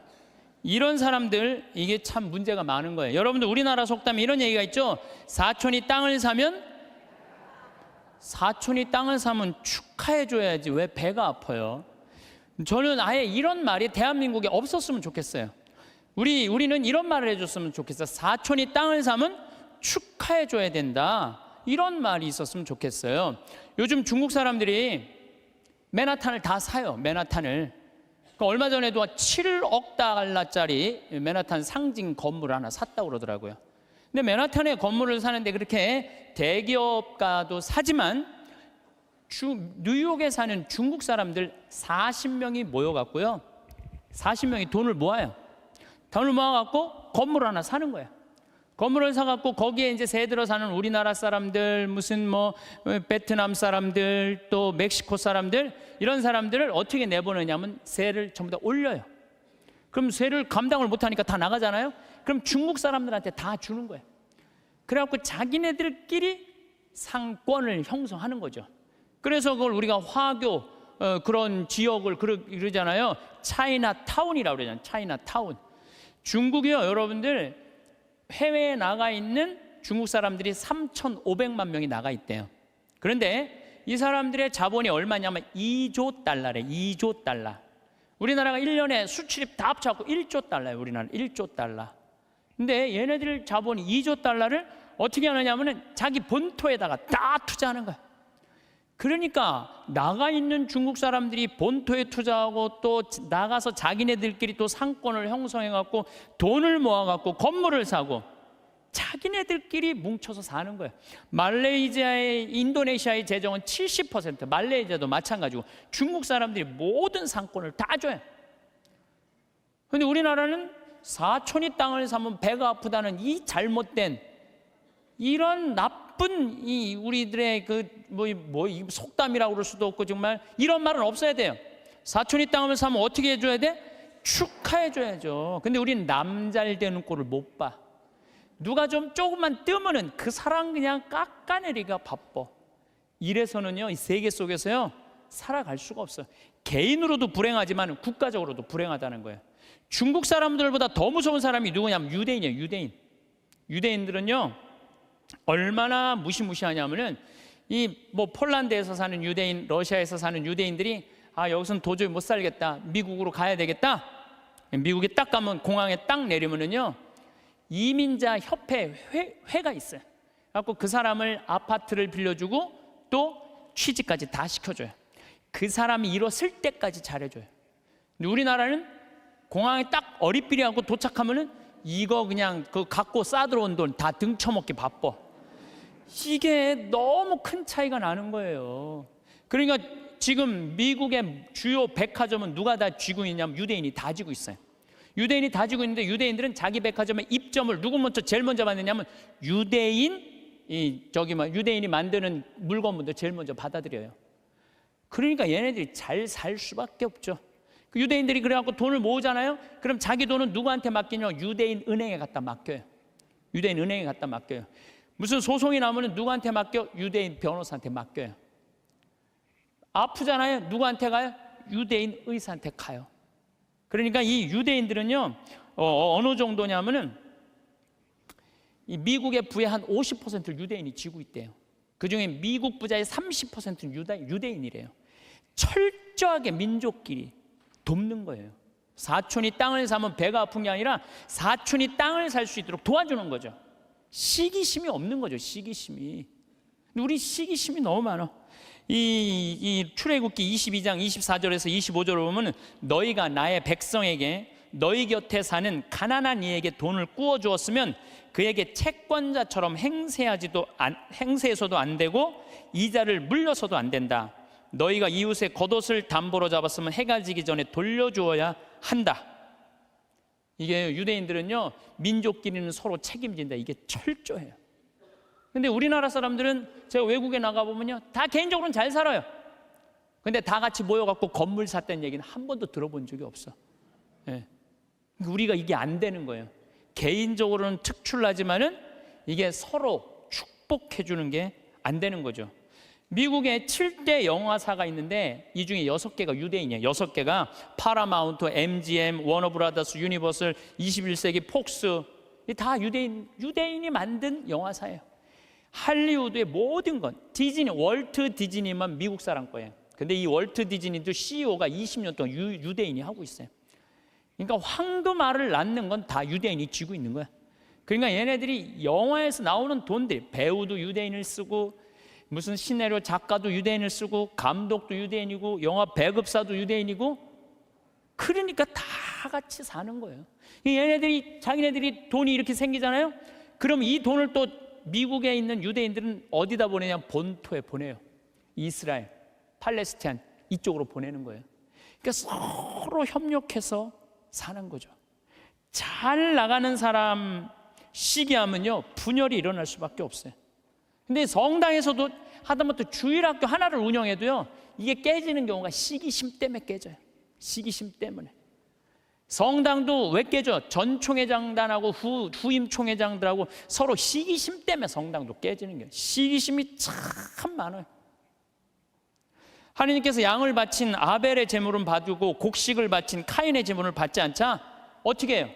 이런 사람들, 이게 참 문제가 많은 거예요. 여러분들 우리나라 속담에 이런 얘기가 있죠. 사촌이 땅을 사면 축하해 줘야지 왜 배가 아파요? 저는 아예 이런 말이 대한민국에 없었으면 좋겠어요. 우리는 이런 말을 해줬으면 좋겠어요. 사촌이 땅을 사면 축하해 줘야 된다. 이런 말이 있었으면 좋겠어요. 요즘 중국 사람들이 맨하탄을 다 사요. 맨하탄을. 그러니까 얼마 전에도 7억 달러짜리 맨하탄 상징 건물 하나 샀다고 그러더라고요. 근데 맨하탄에 건물을 사는데 그렇게 대기업가도 사지만 뉴욕에 사는 중국 사람들 40명이 모여갖고요. 40명이 돈을 모아요. 돈을 모아갖고 건물 하나 사는 거예요. 건물을 사갖고 거기에 이제 새 들어 사는 우리나라 사람들, 무슨 베트남 사람들, 또 멕시코 사람들, 이런 사람들을 어떻게 내보내냐면 세를 전부 다 올려요. 그럼 세를 감당을 못하니까 다 나가잖아요. 그럼 중국 사람들한테 다 주는 거예요. 그래갖고 자기네들끼리 상권을 형성하는 거죠. 그래서 그걸 우리가 화교 그런 지역을 그러잖아요. 차이나타운이라고 그러잖아요. 차이나타운. 중국이요, 여러분들 해외에 나가 있는 중국 사람들이 3,500만 명이 나가 있대요. 그런데 이 사람들의 자본이 얼마냐면 2조 달러래. 2조 달러. 우리나라가 1년에 수출입 다 합쳐갖고 1조 달러예요. 우리나라 1조 달러. 근데 얘네들 자본이 2조 달러를 어떻게 하느냐면은 자기 본토에다가 다 투자하는 거야. 그러니까 나가 있는 중국 사람들이 본토에 투자하고 또 나가서 자기네들끼리 또 상권을 형성해갖고 돈을 모아갖고 건물을 사고 자기네들끼리 뭉쳐서 사는 거예요. 말레이시아의, 인도네시아의 재정은 70%, 말레이시아도 마찬가지고 중국 사람들이 모든 상권을 다 줘요. 그런데 우리나라는 사촌이 땅을 사면 배가 아프다는 이 잘못된 이런 나쁜 이 우리들의 이 속담이라고 그럴 수도 없고 정말 이런 말은 없어야 돼요. 사촌이 땅을 사면 어떻게 해줘야 돼? 축하해줘야죠. 근데 우리는 남 잘 되는 꼴을 못 봐. 누가 좀 조금만 뜨면은 그 사람 그냥 깎아내리기가 바빠. 이래서는요, 이 세계 속에서요 살아갈 수가 없어요. 개인으로도 불행하지만 국가적으로도 불행하다는 거예요. 중국 사람들보다 더 무서운 사람이 누구냐면 유대인이에요. 유대인들은요 얼마나 무시무시하냐면은 이 뭐 폴란드에서 사는 유대인, 러시아에서 사는 유대인들이 여기서는 도저히 못 살겠다, 미국으로 가야 되겠다. 미국에 딱 가면, 공항에 딱 내리면은요, 이민자 협회 회가 있어요. 그래갖고 그 사람을 아파트를 빌려주고 또 취직까지 다 시켜줘요. 그 사람이 일었을 때까지 잘해줘요. 근데 우리나라는 공항에 딱 어리삐리하고 도착하면은 이거 그냥 그 갖고 싸들어온 돈 다 등쳐먹기 바빠. 이게 너무 큰 차이가 나는 거예요. 그러니까 지금 미국의 주요 백화점은 누가 다 쥐고 있냐면 유대인이 다 쥐고 있어요. 유대인이 다 쥐고 있는데, 유대인들은 자기 백화점에 입점을 누구 먼저 제일 먼저 받느냐면 유대인이 만드는 물건부터 제일 먼저 받아들여요. 그러니까 얘네들이 잘 살 수밖에 없죠. 그 유대인들이 그래갖고 돈을 모으잖아요. 그럼 자기 돈은 누구한테 맡기냐면 유대인 은행에 갖다 맡겨요. 유대인 은행에 갖다 맡겨요. 무슨 소송이 나오면 누구한테 맡겨? 유대인 변호사한테 맡겨요. 아프잖아요. 누구한테 가요? 유대인 의사한테 가요. 그러니까 이 유대인들은요, 어느 정도냐면은 이 미국의 부의 한 50%를 유대인이 쥐고 있대요. 그중에 미국 부자의 30%는 유대인이래요. 철저하게 민족끼리 돕는 거예요. 사촌이 땅을 사면 배가 아픈 게 아니라 사촌이 땅을 살 수 있도록 도와주는 거죠. 시기심이 없는 거죠. 시기심이. 우리 시기심이 너무 많아. 이 출애굽기 22장 24절에서 25절을 보면, 너희가 나의 백성에게 너희 곁에 사는 가난한 이에게 돈을 꾸어 주었으면 그에게 채권자처럼 행세해서도 안 되고 이자를 물려서도 안 된다. 너희가 이웃의 겉옷을 담보로 잡았으면 해가 지기 전에 돌려주어야 한다. 이게 유대인들은요, 민족끼리는 서로 책임진다. 이게 철저해요. 근데 우리나라 사람들은, 제가 외국에 나가보면요, 다 개인적으로는 잘 살아요. 근데 다 같이 모여갖고 건물 샀다는 얘기는 한 번도 들어본 적이 없어. 예. 우리가 이게 안 되는 거예요. 개인적으로는 특출나지만은 이게 서로 축복해주는 게 안 되는 거죠. 미국에 7대 영화사가 있는데 이 중에 6개가 유대인이에요. 6개가 파라마운트, MGM, 워너브라더스, 유니버설, 21세기 폭스, 다 유대인이 만든 영화사예요. 할리우드의 모든 건, 디즈니, 월트 디즈니만 미국 사람 거예요. 근데 이 월트 디즈니도 CEO가 20년 동안 유대인이 하고 있어요. 그러니까 황금알을 낳는 건 다 유대인이 쥐고 있는 거야. 그러니까 얘네들이 영화에서 나오는 돈들, 배우도 유대인을 쓰고, 무슨 시나리오 작가도 유대인을 쓰고, 감독도 유대인이고, 영화 배급사도 유대인이고, 그러니까 다 같이 사는 거예요. 얘네들이, 자기네들이 돈이 이렇게 생기잖아요. 그럼 이 돈을 또 미국에 있는 유대인들은 어디다 보내냐? 본토에 보내요. 이스라엘, 팔레스타인 이쪽으로 보내는 거예요. 그러니까 서로 협력해서 사는 거죠. 잘 나가는 사람 시기하면요, 분열이 일어날 수밖에 없어요. 근데 성당에서도 하다못해 주일학교 하나를 운영해도요, 이게 깨지는 경우가 시기심 때문에 깨져요. 시기심 때문에. 성당도 왜 깨져? 전 총회장단하고 후임 총회장들하고 서로 시기심 때문에 성당도 깨지는 거예요. 시기심이 참 많아요. 하느님께서 양을 바친 아벨의 제물은 받고 곡식을 바친 카인의 제물을 받지 않자 어떻게 해요?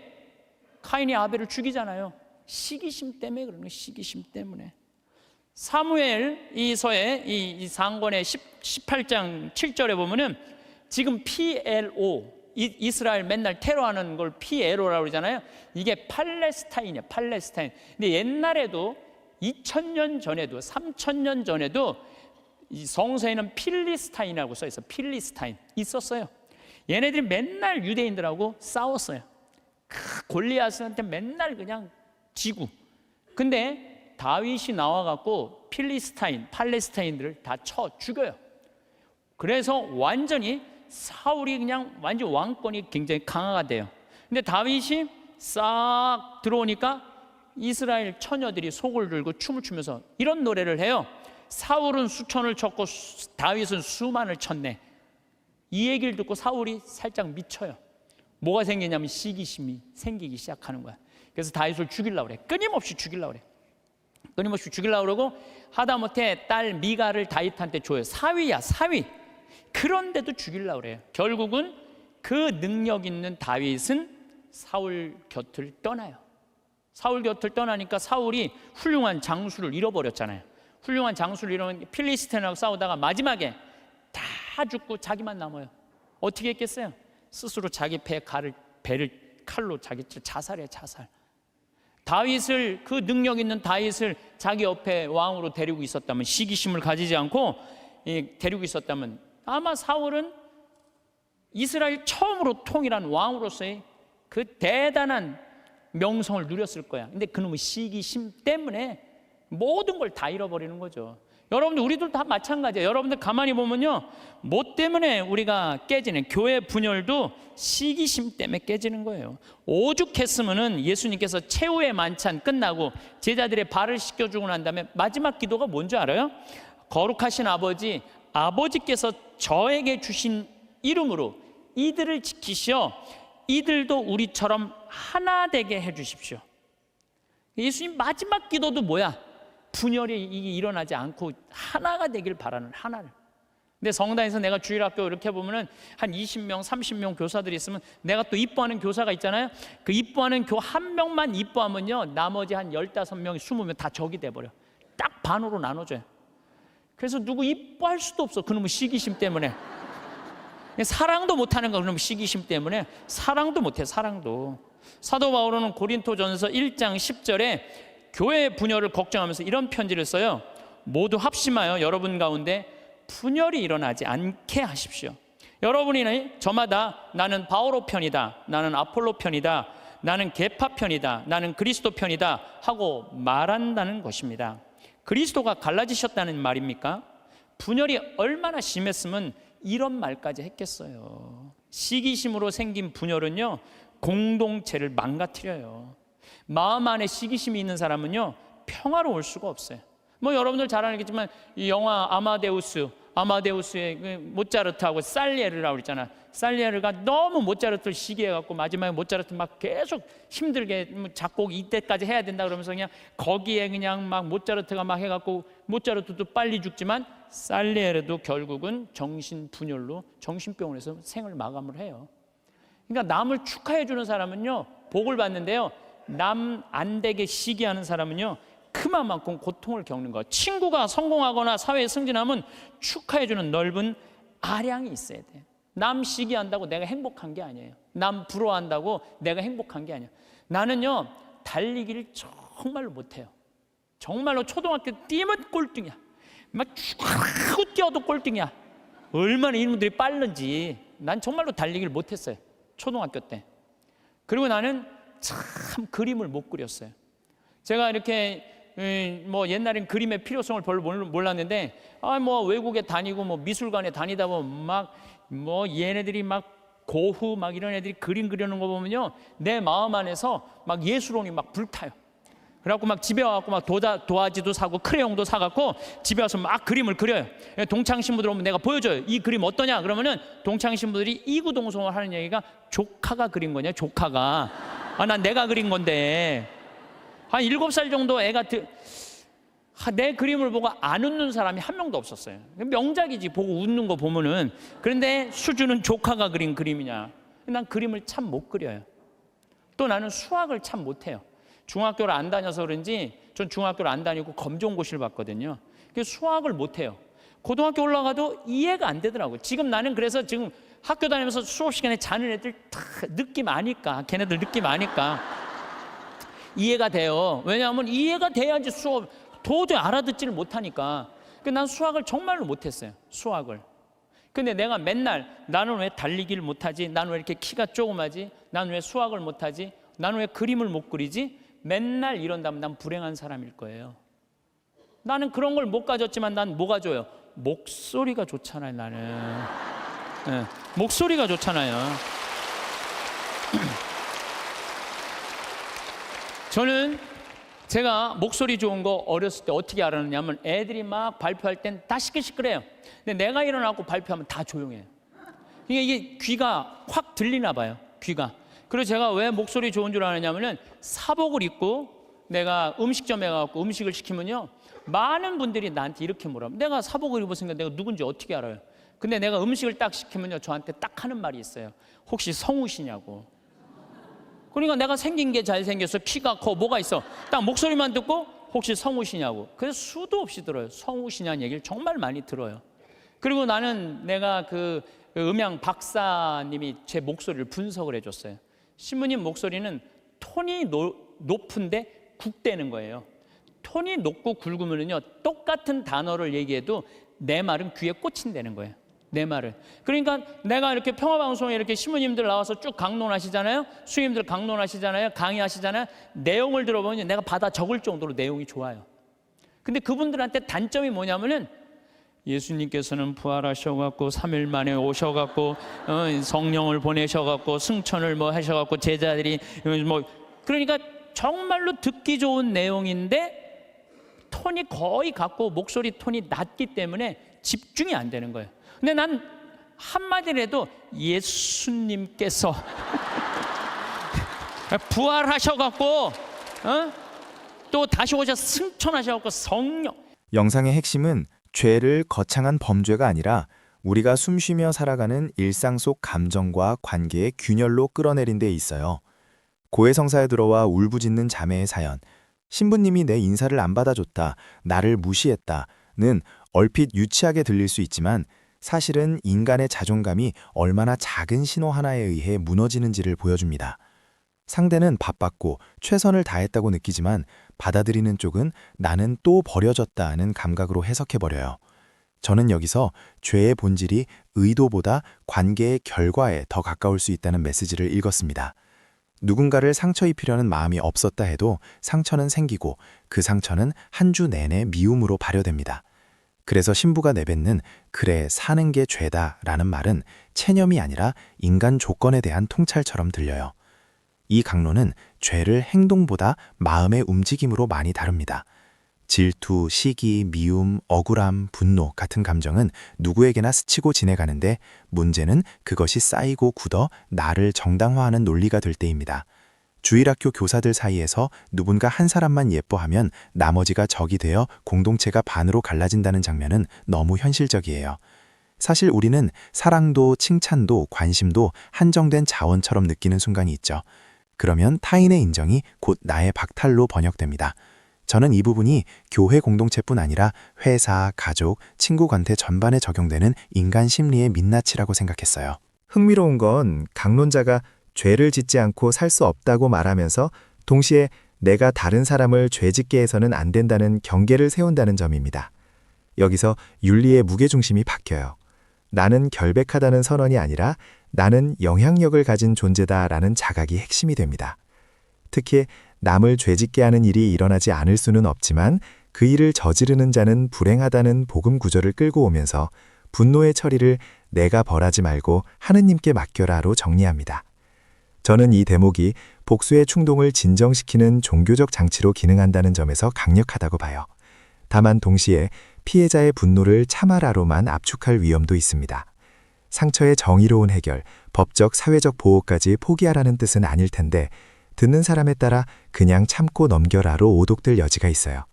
카인이 아벨을 죽이잖아요. 시기심 때문에 그러는 거예요. 시기심 때문에. 사무엘 이서의 이 상권의 18장 7절에 보면은 지금 PLO, 이스라엘 맨날 테러하는 걸 PLO라고 그러잖아요. 이게 팔레스타인이에요. 팔레스타인. 근데 옛날에도 2000년 전에도 3000년 전에도 이 성서에는 필리스타인이라고 써 있어. 필리스타인 있었어요. 얘네들이 맨날 유대인들하고 싸웠어요. 골리앗한테 맨날 그냥 지고. 근데 다윗이 나와갖고 필리스타인, 팔레스타인들을 다 쳐 죽여요. 그래서 완전히 사울이 그냥 완전 왕권이 굉장히 강화가 돼요. 근데 다윗이 싹 들어오니까 이스라엘 처녀들이 속을 들고 춤을 추면서 이런 노래를 해요. 사울은 수천을 쳤고 다윗은 수만을 쳤네. 이 얘기를 듣고 사울이 살짝 미쳐요. 뭐가 생기냐면 시기심이 생기기 시작하는 거야. 그래서 다윗을 죽이려고 그래. 끊임없이 죽이려고 그래. 끊임없이 죽이려고 그러고 하다못해 딸 미가를 다윗한테 줘요. 사위야, 사위. 그런데도 죽이려고 그래요. 결국은 그 능력 있는 다윗은 사울 곁을 떠나요. 사울 곁을 떠나니까 사울이 훌륭한 장수를 잃어버렸잖아요. 훌륭한 장수를 이루는 필리스틴하고 싸우다가 마지막에 다 죽고 자기만 남아요. 어떻게 했겠어요? 스스로 자기 배를 칼로 자기 자살이에요, 자살. 다윗을, 그 능력 있는 다윗을 자기 옆에 왕으로 데리고 있었다면, 시기심을 가지지 않고 데리고 있었다면 아마 사울은 이스라엘 처음으로 통일한 왕으로서의 그 대단한 명성을 누렸을 거야. 근데 그놈의 시기심 때문에 모든 걸 다 잃어버리는 거죠. 여러분들, 우리들 다 마찬가지예요. 여러분들 가만히 보면요, 뭐 때문에 우리가 깨지는, 교회 분열도 시기심 때문에 깨지는 거예요. 오죽했으면은 예수님께서 최후의 만찬 끝나고 제자들의 발을 씻겨주고 난 다음에 마지막 기도가 뭔지 알아요? 거룩하신 아버지, 아버지께서 저에게 주신 이름으로 이들을 지키시어 이들도 우리처럼 하나 되게 해주십시오. 예수님 마지막 기도도 뭐야? 분열이 일어나지 않고 하나가 되길 바라는, 하나를. 근데 성당에서 내가 주일학교 이렇게 보면은 한 20명, 30명 교사들이 있으면 내가 또 이뻐하는 교사가 있잖아요. 그 이뻐하는 교 한 명만 이뻐하면요, 나머지 한 15명, 20명 다 적이 돼버려. 딱 반으로 나눠져요. 그래서 누구 이뻐할 수도 없어, 그놈의 시기심 때문에. 사랑도 못하는 거야, 그놈의 시기심 때문에. 사랑도 못해, 사랑도. 사도 바울은 고린토전서 1장 10절에 교회 분열을 걱정하면서 이런 편지를 써요. 모두 합심하여 여러분 가운데 분열이 일어나지 않게 하십시오. 여러분이 저마다 나는 바오로 편이다, 나는 아폴로 편이다, 나는 계파 편이다, 나는 그리스도 편이다 하고 말한다는 것입니다. 그리스도가 갈라지셨다는 말입니까? 분열이 얼마나 심했으면 이런 말까지 했겠어요. 시기심으로 생긴 분열은요, 공동체를 망가뜨려요. 마음 안에 시기심이 있는 사람은요, 평화로울 수가 없어요. 뭐 여러분들 잘 알겠지만 이 영화 아마데우스의 모차르트하고 살리에르라고 그랬잖아. 살리에르가 너무 모차르트를 시기해갖고 마지막에 모차르트 막 계속 힘들게 작곡 이때까지 해야 된다 그러면서 그냥 거기에 그냥 막 모차르트가 막 해갖고 모차르트도 빨리 죽지만 살리에르도 결국은 정신분열로 정신병원에서 생을 마감을 해요. 그러니까 남을 축하해주는 사람은요, 복을 받는데요, 남 안 되게 시기하는 사람은요, 그만큼 고통을 겪는 거예요. 친구가 성공하거나 사회에 승진하면 축하해주는 넓은 아량이 있어야 돼. 남 시기한다고 내가 행복한 게 아니에요. 남 부러워한다고 내가 행복한 게 아니에요. 나는요, 달리기를 정말로 못해요. 정말로 초등학교 뛰면 꼴등이야. 막 하고 뛰어도 꼴등이야. 얼마나 이놈들이 빠른지. 난 정말로 달리기를 못했어요, 초등학교 때. 그리고 나는 참 그림을 못 그렸어요. 제가 이렇게 뭐 옛날엔 그림의 필요성을 별로 몰랐는데, 뭐 외국에 다니고 뭐 미술관에 다니다 보면 막 뭐 얘네들이 막 고흐 막 이런 애들이 그림 그리는 거 보면요, 내 마음 안에서 막 예술혼이 막 불타요. 그래갖고 막 집에 와갖고 막 도화지도 사고 크레용도 사갖고 집에 와서 막 그림을 그려요. 동창 신부들 오면 내가 보여줘요. 이 그림 어떠냐? 그러면은 동창 신부들이 이구동성을 하는 얘기가 조카가 그린 거냐, 조카가. 난 내가 그린 건데. 한 7살 정도 애가 내 그림을 보고 안 웃는 사람이 한 명도 없었어요. 명작이지, 보고 웃는 거 보면은. 그런데 수준은 조카가 그린 그림이냐. 난 그림을 참 못 그려요. 또 나는 수학을 참 못해요. 중학교를 안 다녀서 그런지, 전 중학교를 안 다니고 검정고시를 봤거든요. 그래서 수학을 못해요. 고등학교 올라가도 이해가 안 되더라고요. 지금 나는 그래서 지금 학교 다니면서 수업 시간에 자는 애들 다 느낌 아니까, 걔네들 느낌 아니까 이해가 돼요. 왜냐하면 이해가 돼야지 수업 도저히 알아듣지를 못하니까. 난 수학을 정말로 못했어요, 수학을. 근데 내가 맨날 나는 왜 달리기를 못하지? 나는 왜 이렇게 키가 조그마지? 나는 왜 수학을 못하지? 나는 왜 그림을 못 그리지? 맨날 이런다면 난 불행한 사람일 거예요. 나는 그런 걸 못 가졌지만 난 뭐가 좋아요? 목소리가 좋잖아요, 나는. 네, 목소리가 좋잖아요. 저는 제가 목소리 좋은 거 어렸을 때 어떻게 알았느냐면, 애들이 막 발표할 땐 다 시끌시끌해요. 근데 내가 일어나고 발표하면 다 조용해요. 이게 귀가 확 들리나 봐요, 귀가. 그래서 제가 왜 목소리 좋은 줄 아느냐면은, 사복을 입고 내가 음식점에 가서 음식을 시키면요, 많은 분들이 나한테 이렇게 물어요. 내가 사복을 입었으니까 내가 누군지 어떻게 알아요? 근데 내가 음식을 딱 시키면요, 저한테 딱 하는 말이 있어요. 혹시 성우시냐고. 그러니까 내가 생긴 게 잘생겼어, 키가 커, 뭐가 있어. 딱 목소리만 듣고 혹시 성우시냐고. 그래서 수도 없이 들어요. 성우시냐는 얘기를 정말 많이 들어요. 그리고 내가 그 음향 박사님이 제 목소리를 분석을 해줬어요. 신부님 목소리는 톤이 높은데 굵대는 거예요. 톤이 높고 굵으면요, 똑같은 단어를 얘기해도 내 말은 귀에 꽂힌다는 거예요. 내 말을. 그러니까 내가 이렇게 평화방송에 이렇게 신부님들 나와서 쭉 강론하시잖아요. 수임들 강론하시잖아요. 강의하시잖아요. 내용을 들어보면 내가 받아 적을 정도로 내용이 좋아요. 근데 그분들한테 단점이 뭐냐면은 예수님께서는 부활하셔갖고 3일 만에 오셔갖고 성령을 보내셔갖고 승천을 뭐 하셔갖고 제자들이 뭐, 그러니까 정말로 듣기 좋은 내용인데 톤이 거의 같고 목소리 톤이 낮기 때문에 집중이 안 되는 거예요. 근데 난 한마디라도 예수님께서 부활하셔갖고 또 다시 오셔 승천하셔갖고 성령. 영상의 핵심은 죄를 거창한 범죄가 아니라 우리가 숨쉬며 살아가는 일상 속 감정과 관계의 균열로 끌어내린 데 있어요. 고해성사에 들어와 울부짖는 자매의 사연, 신부님이 내 인사를 안 받아줬다, 나를 무시했다는 얼핏 유치하게 들릴 수 있지만 사실은 인간의 자존감이 얼마나 작은 신호 하나에 의해 무너지는지를 보여줍니다. 상대는 바빴고 최선을 다했다고 느끼지만 받아들이는 쪽은 나는 또 버려졌다는 감각으로 해석해버려요. 저는 여기서 죄의 본질이 의도보다 관계의 결과에 더 가까울 수 있다는 메시지를 읽었습니다. 누군가를 상처 입히려는 마음이 없었다 해도 상처는 생기고 그 상처는 한 주 내내 미움으로 발효됩니다. 그래서 신부가 내뱉는 그래 사는 게 죄다 라는 말은 체념이 아니라 인간 조건에 대한 통찰처럼 들려요. 이 강론은 죄를 행동보다 마음의 움직임으로 많이 다룹니다. 질투, 시기, 미움, 억울함, 분노 같은 감정은 누구에게나 스치고 지내가는데 문제는 그것이 쌓이고 굳어 나를 정당화하는 논리가 될 때입니다. 주일학교 교사들 사이에서 누군가 한 사람만 예뻐하면 나머지가 적이 되어 공동체가 반으로 갈라진다는 장면은 너무 현실적이에요. 사실 우리는 사랑도 칭찬도 관심도 한정된 자원처럼 느끼는 순간이 있죠. 그러면 타인의 인정이 곧 나의 박탈로 번역됩니다. 저는 이 부분이 교회 공동체뿐 아니라 회사, 가족, 친구 관계 전반에 적용되는 인간 심리의 민낯이라고 생각했어요. 흥미로운 건 강론자가 죄를 짓지 않고 살 수 없다고 말하면서 동시에 내가 다른 사람을 죄짓게 해서는 안 된다는 경계를 세운다는 점입니다. 여기서 윤리의 무게중심이 바뀌어요. 나는 결백하다는 선언이 아니라 나는 영향력을 가진 존재다라는 자각이 핵심이 됩니다. 특히 남을 죄짓게 하는 일이 일어나지 않을 수는 없지만 그 일을 저지르는 자는 불행하다는 복음 구절을 끌고 오면서 분노의 처리를 내가 벌하지 말고 하느님께 맡겨라로 정리합니다. 저는 이 대목이 복수의 충동을 진정시키는 종교적 장치로 기능한다는 점에서 강력하다고 봐요. 다만 동시에 피해자의 분노를 참아라로만 압축할 위험도 있습니다. 상처의 정의로운 해결, 법적, 사회적 보호까지 포기하라는 뜻은 아닐 텐데 듣는 사람에 따라 그냥 참고 넘겨라로 오독될 여지가 있어요.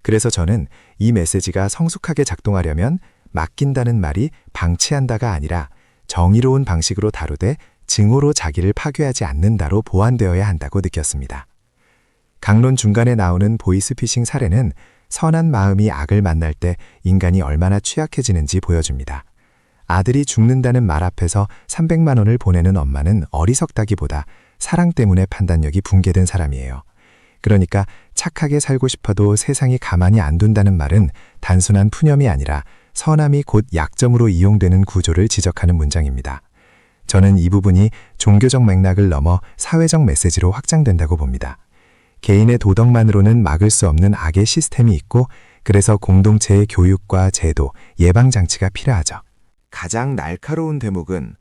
그래서 저는 이 메시지가 성숙하게 작동하려면 맡긴다는 말이 방치한다가 아니라 정의로운 방식으로 다루되 증오로 자기를 파괴하지 않는다로 보완되어야 한다고 느꼈습니다. 강론 중간에 나오는 보이스피싱 사례는 선한 마음이 악을 만날 때 인간이 얼마나 취약해지는지 보여줍니다. 아들이 죽는다는 말 앞에서 300만 원을 보내는 엄마는 어리석다기보다 사랑 때문에 판단력이 붕괴된 사람이에요. 그러니까 착하게 살고 싶어도 세상이 가만히 안 둔다는 말은 단순한 푸념이 아니라 선함이 곧 약점으로 이용되는 구조를 지적하는 문장입니다. 저는 이 부분이 종교적 맥락을 넘어 사회적 메시지로 확장된다고 봅니다. 개인의 도덕만으로는 막을 수 없는 악의 시스템이 있고 그래서 공동체의 교육과 제도, 예방장치가 필요하죠. 가장 날카로운 대목은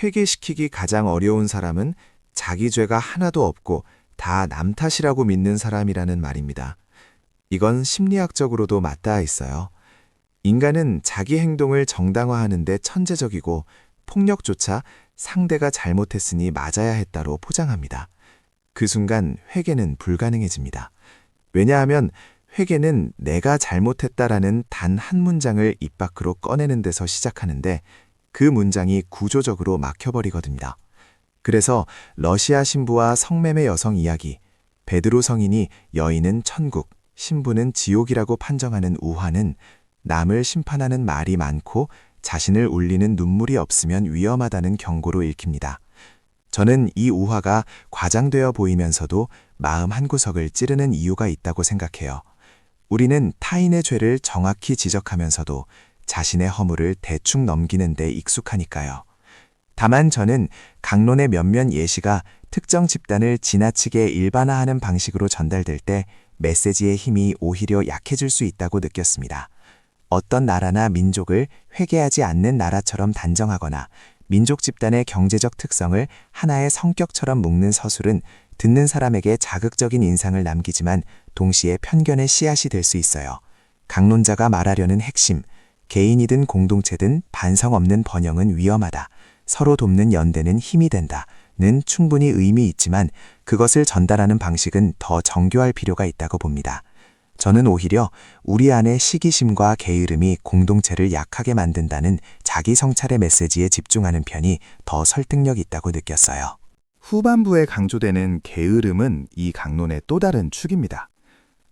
회개시키기 가장 어려운 사람은 자기 죄가 하나도 없고 다 남 탓이라고 믿는 사람이라는 말입니다. 이건 심리학적으로도 맞닿아 있어요. 인간은 자기 행동을 정당화하는 데 천재적이고 폭력조차 상대가 잘못했으니 맞아야 했다로 포장합니다. 그 순간 회개는 불가능해집니다. 왜냐하면 회개는 내가 잘못했다라는 단 한 문장을 입 밖으로 꺼내는 데서 시작하는데 그 문장이 구조적으로 막혀버리거든요. 그래서 러시아 신부와 성매매 여성 이야기, 베드로 성인이 여인은 천국, 신부는 지옥이라고 판정하는 우화는 남을 심판하는 말이 많고 자신을 울리는 눈물이 없으면 위험하다는 경고로 읽힙니다. 저는 이 우화가 과장되어 보이면서도 마음 한구석을 찌르는 이유가 있다고 생각해요. 우리는 타인의 죄를 정확히 지적하면서도 자신의 허물을 대충 넘기는 데 익숙하니까요. 다만 저는 강론의 몇몇 예시가 특정 집단을 지나치게 일반화하는 방식으로 전달될 때 메시지의 힘이 오히려 약해질 수 있다고 느꼈습니다. 어떤 나라나 민족을 회개하지 않는 나라처럼 단정하거나 민족 집단의 경제적 특성을 하나의 성격처럼 묶는 서술은 듣는 사람에게 자극적인 인상을 남기지만 동시에 편견의 씨앗이 될 수 있어요. 강론자가 말하려는 핵심, 개인이든 공동체든 반성 없는 번영은 위험하다. 서로 돕는 연대는 힘이 된다는 충분히 의미 있지만 그것을 전달하는 방식은 더 정교할 필요가 있다고 봅니다. 저는 오히려 우리 안의 시기심과 게으름이 공동체를 약하게 만든다는 자기 성찰의 메시지에 집중하는 편이 더 설득력 있다고 느꼈어요. 후반부에 강조되는 게으름은 이 강론의 또 다른 축입니다.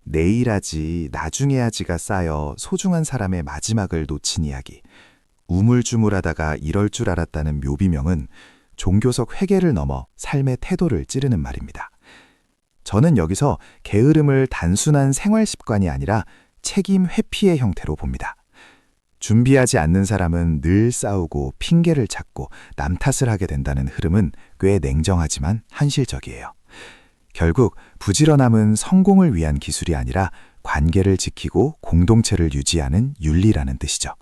내일 하지, 나중에 하지가 쌓여 소중한 사람의 마지막을 놓친 이야기. 우물쭈물하다가 이럴 줄 알았다는 묘비명은 종교적 회개를 넘어 삶의 태도를 찌르는 말입니다. 저는 여기서 게으름을 단순한 생활 습관이 아니라 책임 회피의 형태로 봅니다. 준비하지 않는 사람은 늘 싸우고 핑계를 찾고 남 탓을 하게 된다는 흐름은 꽤 냉정하지만 현실적이에요. 결국 부지런함은 성공을 위한 기술이 아니라 관계를 지키고 공동체를 유지하는 윤리라는 뜻이죠.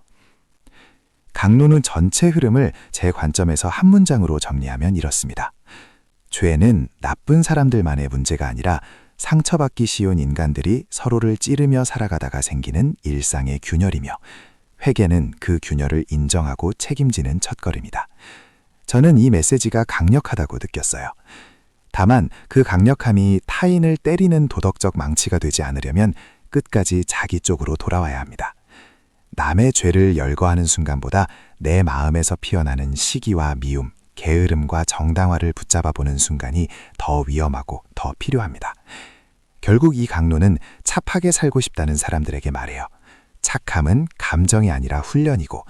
강론은 전체 흐름을 제 관점에서 한 문장으로 정리하면 이렇습니다. 죄는 나쁜 사람들만의 문제가 아니라 상처받기 쉬운 인간들이 서로를 찌르며 살아가다가 생기는 일상의 균열이며 회개는 그 균열을 인정하고 책임지는 첫걸음이다. 저는 이 메시지가 강력하다고 느꼈어요. 다만 그 강력함이 타인을 때리는 도덕적 망치가 되지 않으려면 끝까지 자기 쪽으로 돌아와야 합니다. 남의 죄를 열거하는 순간보다 내 마음에서 피어나는 시기와 미움, 게으름과 정당화를 붙잡아보는 순간이 더 위험하고 더 필요합니다. 결국 이 강론은 착하게 살고 싶다는 사람들에게 말해요. 착함은 감정이 아니라 훈련이고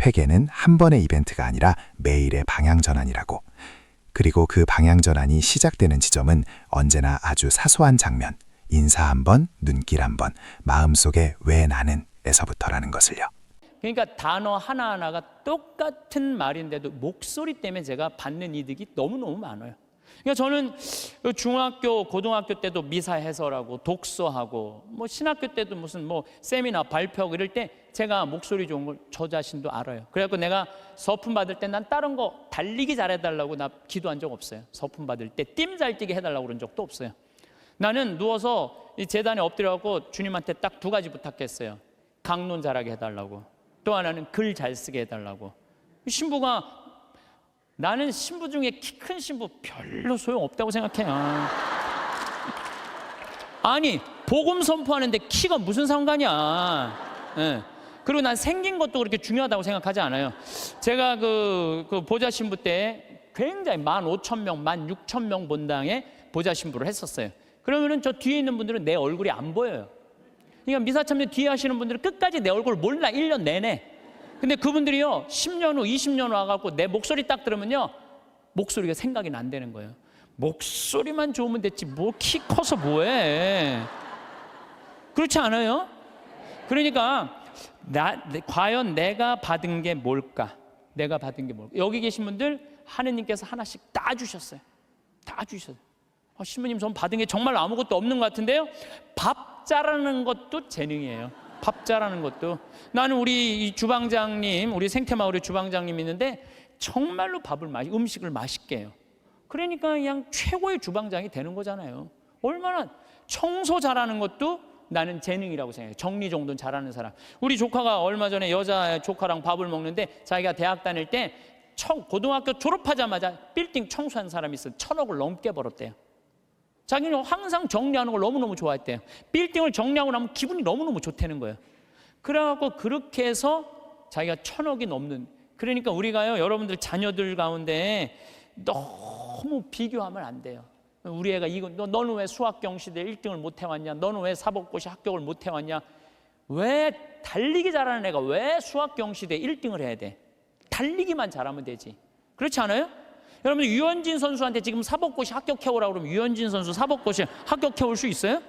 회개는 한 번의 이벤트가 아니라 매일의 방향전환이라고. 그리고 그 방향전환이 시작되는 지점은 언제나 아주 사소한 장면, 인사 한 번, 눈길 한 번, 마음속에 왜 나는 에서부터라는 것을요. 그러니까 단어 하나하나가 똑같은 말인데도 목소리 때문에 제가 받는 이득이 너무너무 많아요. 그러니까 저는 중학교, 고등학교 때도 미사 해설하고 독서하고 뭐 신학교 때도 무슨 뭐 세미나 발표하고 이럴 때 제가 목소리 좋은 걸 저 자신도 알아요. 그래갖고 내가 서품 받을 때 난 다른 거 달리기 잘해달라고 나 기도한 적 없어요. 서품 받을 때 띠 잘 뛰게 해달라고 그런 적도 없어요. 나는 누워서 이 재단에 엎드려갖고 주님한테 딱 두 가지 부탁했어요. 강론 잘하게 해달라고, 또 하나는 글 잘 쓰게 해달라고. 신부가, 나는 신부 중에 키 큰 신부 별로 소용없다고 생각해요. 아니 복음 선포하는데 키가 무슨 상관이야. 예. 그리고 난 생긴 것도 그렇게 중요하다고 생각하지 않아요. 제가 그 보좌 신부 때 굉장히 15,000명, 16,000명 본당에 보좌 신부를 했었어요. 그러면은 저 뒤에 있는 분들은 내 얼굴이 안 보여요. 그러니까 미사참여 뒤에 하시는 분들은 끝까지 내 얼굴 몰라, 1년 내내. 근데 그분들이요 10년 후 20년 후 와갖고 내 목소리 딱 들으면요 목소리가 생각이 안 되는 거예요. 목소리만 좋으면 됐지 뭐 키 커서 뭐해. 그렇지 않아요? 그러니까 과연 내가 받은 게 뭘까? 내가 받은 게 뭘까? 여기 계신 분들 하느님께서 하나씩 다 주셨어요. 다 주셨어요. 신부님 전 받은 게 정말 아무것도 없는 것 같은데요. 밥 잘하는 것도 재능이에요. 밥 잘하는 것도. 나는 우리 이 주방장님, 우리 생태마을의 주방장님 있는데 정말로 음식을 맛있게 해요. 그러니까 그냥 최고의 주방장이 되는 거잖아요. 얼마나 청소 잘하는 것도 나는 재능이라고 생각해요. 정리정돈 잘하는 사람. 우리 조카가 얼마 전에 여자 조카랑 밥을 먹는데 자기가 대학 다닐 때 고등학교 졸업하자마자 빌딩 청소한 사람이 있어요. 1,000억을 넘게 벌었대요. 자기는 항상 정리하는 걸 너무너무 좋아했대요. 빌딩을 정리하고 나면 기분이 너무너무 좋다는 거예요. 그래갖고 그렇게 해서 자기가 1,000억이 넘는. 그러니까 우리가요 여러분들 자녀들 가운데 너무 비교하면 안 돼요. 우리 애가 이거 너는 왜 수학 경시대 1등을 못 해왔냐? 너는 왜 사법고시 합격을 못 해왔냐? 왜 달리기 잘하는 애가 왜 수학 경시대 1등을 해야 돼? 달리기만 잘하면 되지. 그렇지 않아요? 여러분 유현진 선수한테 지금 사법고시 합격해오라고 그러면 유현진 선수 사법고시 합격해올 수 있어요?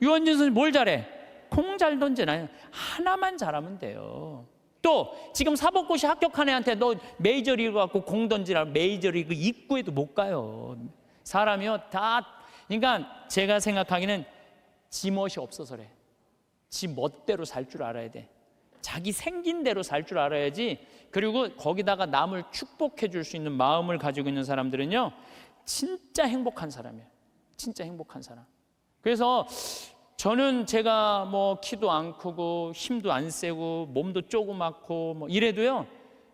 유현진 선수 뭘 잘해? 공 잘 던지나요? 하나만 잘하면 돼요. 또 지금 사법고시 합격한 애한테 너 메이저리그 갖고 공 던지라 메이저리그 입구에도 못 가요. 사람이요 다. 그러니까 제가 생각하기는 지 멋이 없어서 그래. 지 멋대로 살 줄 알아야 돼. 자기 생긴 대로 살 줄 알아야지. 그리고 거기다가 남을 축복해 줄 수 있는 마음을 가지고 있는 사람들은요 진짜 행복한 사람이에요. 진짜 행복한 사람. 그래서 저는 제가 뭐 키도 안 크고 힘도 안 세고 몸도 조그맣고 뭐 이래도요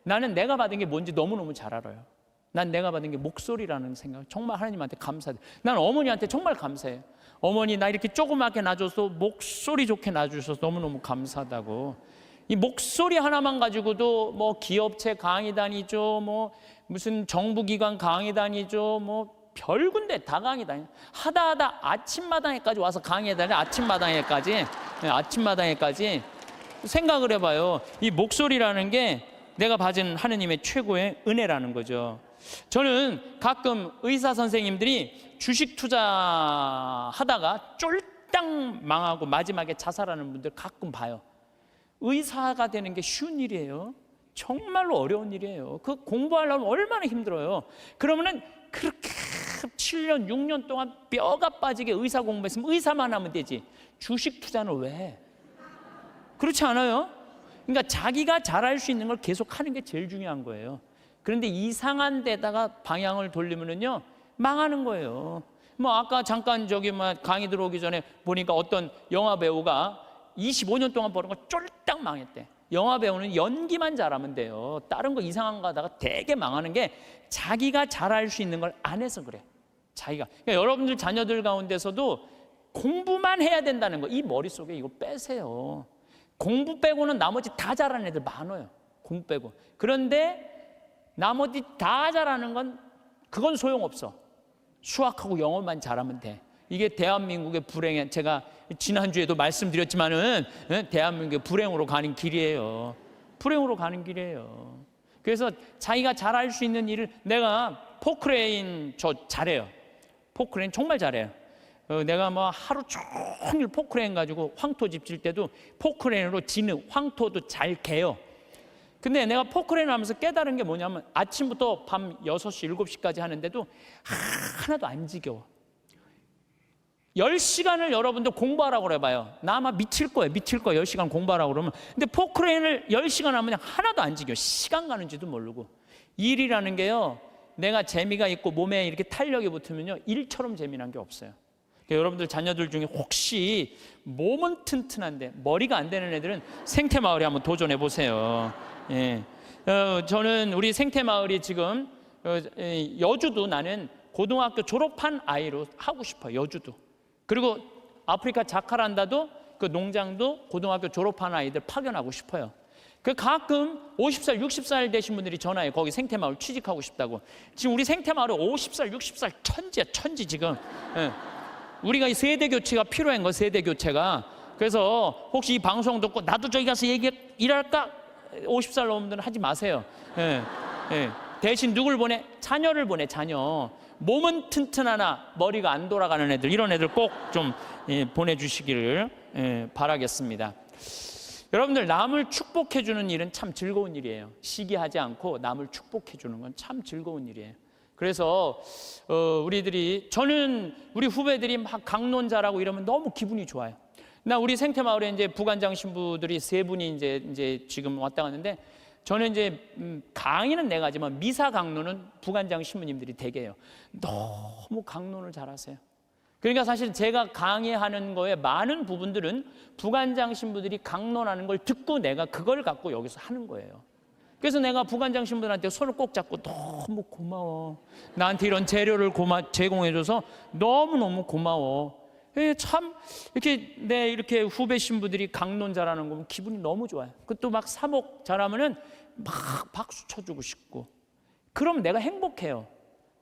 나는 내가 받은 게 뭔지 너무너무 잘 알아요. 난 내가 받은 게 목소리라는 생각, 정말 하나님한테 감사해. 난 어머니한테 정말 감사해요. 어머니 나 이렇게 조그맣게 낳아줘서 목소리 좋게 낳아주셔서 너무너무 감사하다고. 이 목소리 하나만 가지고도 뭐 기업체 강의 다니죠, 뭐 무슨 정부기관 강의 다니죠, 뭐 별군데 다 강의 다니. 하다 아침마당에까지 와서 강의해 다니. 아침마당에까지 생각을 해봐요. 이 목소리라는 게 내가 받은 하느님의 최고의 은혜라는 거죠. 저는 가끔 의사 선생님들이 주식 투자하다가 쫄딱 망하고 마지막에 자살하는 분들 가끔 봐요. 의사가 되는 게 쉬운 일이에요. 정말로 어려운 일이에요. 그 공부하려면 얼마나 힘들어요. 그러면은 그렇게 7년, 6년 동안 뼈가 빠지게 의사 공부했으면 의사만 하면 되지. 주식 투자는 왜? 그렇지 않아요? 그러니까 자기가 잘할 수 있는 걸 계속 하는 게 제일 중요한 거예요. 그런데 이상한 데다가 방향을 돌리면은요 망하는 거예요. 뭐 아까 잠깐 저기 강의 들어오기 전에 보니까 어떤 영화 배우가 25년 동안 버는 거 쫄딱 망했대. 영화 배우는 연기만 잘하면 돼요. 다른 거 이상한 거 하다가 되게 망하는 게 자기가 잘할 수 있는 걸 안 해서 그래. 자기가. 그러니까 여러분들 자녀들 가운데서도 공부만 해야 된다는 거, 이 머릿속에 이거 빼세요. 공부 빼고는 나머지 다 잘하는 애들 많아요. 공부 빼고. 그런데 나머지 다 잘하는 건 그건 소용없어. 수학하고 영어만 잘하면 돼. 이게 대한민국의 불행에, 제가 지난주에도 말씀드렸지만은 대한민국의 불행으로 가는 길이에요. 불행으로 가는 길이에요. 그래서 자기가 잘할 수 있는 일을, 내가 포크레인 저 잘해요. 포크레인 정말 잘해요. 내가 뭐 하루 종일 포크레인 가지고 황토 집 질 때도 포크레인으로 지는 황토도 잘 개요. 근데 내가 포크레인을 하면서 깨달은 게 뭐냐면 아침부터 밤 6시, 7시까지 하는데도 하나도 안 지겨워. 10시간을 여러분들 공부하라고 그래봐요. 나 아마 미칠 거예요. 10시간 공부하라고 그러면. 근데 포크레인을 10시간 하면 하나도 안 지겨워. 시간 가는지도 모르고. 일이라는 게요, 내가 재미가 있고 몸에 이렇게 탄력이 붙으면요 일처럼 재미난 게 없어요. 그러니까 여러분들 자녀들 중에 혹시 몸은 튼튼한데 머리가 안 되는 애들은 생태마을에 한번 도전해 보세요. 예. 저는 우리 생태마을이 지금 여주도 나는 고등학교 졸업한 아이로 하고 싶어요. 여주도. 그리고 아프리카 자카란다도 그 농장도 고등학교 졸업한 아이들 파견하고 싶어요. 그 가끔 50살, 60살 되신 분들이 전화해. 거기 생태마을 취직하고 싶다고. 지금 우리 생태마을에 50살, 60살 천지야, 천지 지금. 예. 우리가 이 세대 교체가 필요한 거, 세대 교체가. 그래서 혹시 이 방송 듣고 나도 저기 가서 일할까? 50살 넘은 분들은 하지 마세요. 예. 예. 대신 누굴 보내? 자녀를 보내, 자녀. 몸은 튼튼하나 머리가 안 돌아가는 애들, 이런 애들 꼭 좀 보내주시기를 바라겠습니다. 여러분들, 남을 축복해 주는 일은 참 즐거운 일이에요. 시기하지 않고 남을 축복해 주는 건 참 즐거운 일이에요. 그래서 저는 우리 후배들이 막 강론자라고 이러면 너무 기분이 좋아요. 나 우리 생태마을에 이제 부관장 신부들이 3분이 이제 지금 왔다 갔는데, 저는 이제 강의는 내가 하지만 미사 강론은 부관장 신부님들이 되게 해요. 너무 강론을 잘하세요. 그러니까 사실 제가 강의하는 거에 많은 부분들은 부관장 신부들이 강론하는 걸 듣고 내가 그걸 갖고 여기서 하는 거예요. 그래서 내가 부관장 신부들한테 손을 꼭 잡고 너무 고마워. 나한테 이런 재료를 제공해줘서 너무너무 고마워. 참 이렇게 후배 신부들이 강론 잘하는 거 보면 기분이 너무 좋아요. 그것도 막 사목 잘하면은 막 박수 쳐주고 싶고. 그럼 내가 행복해요.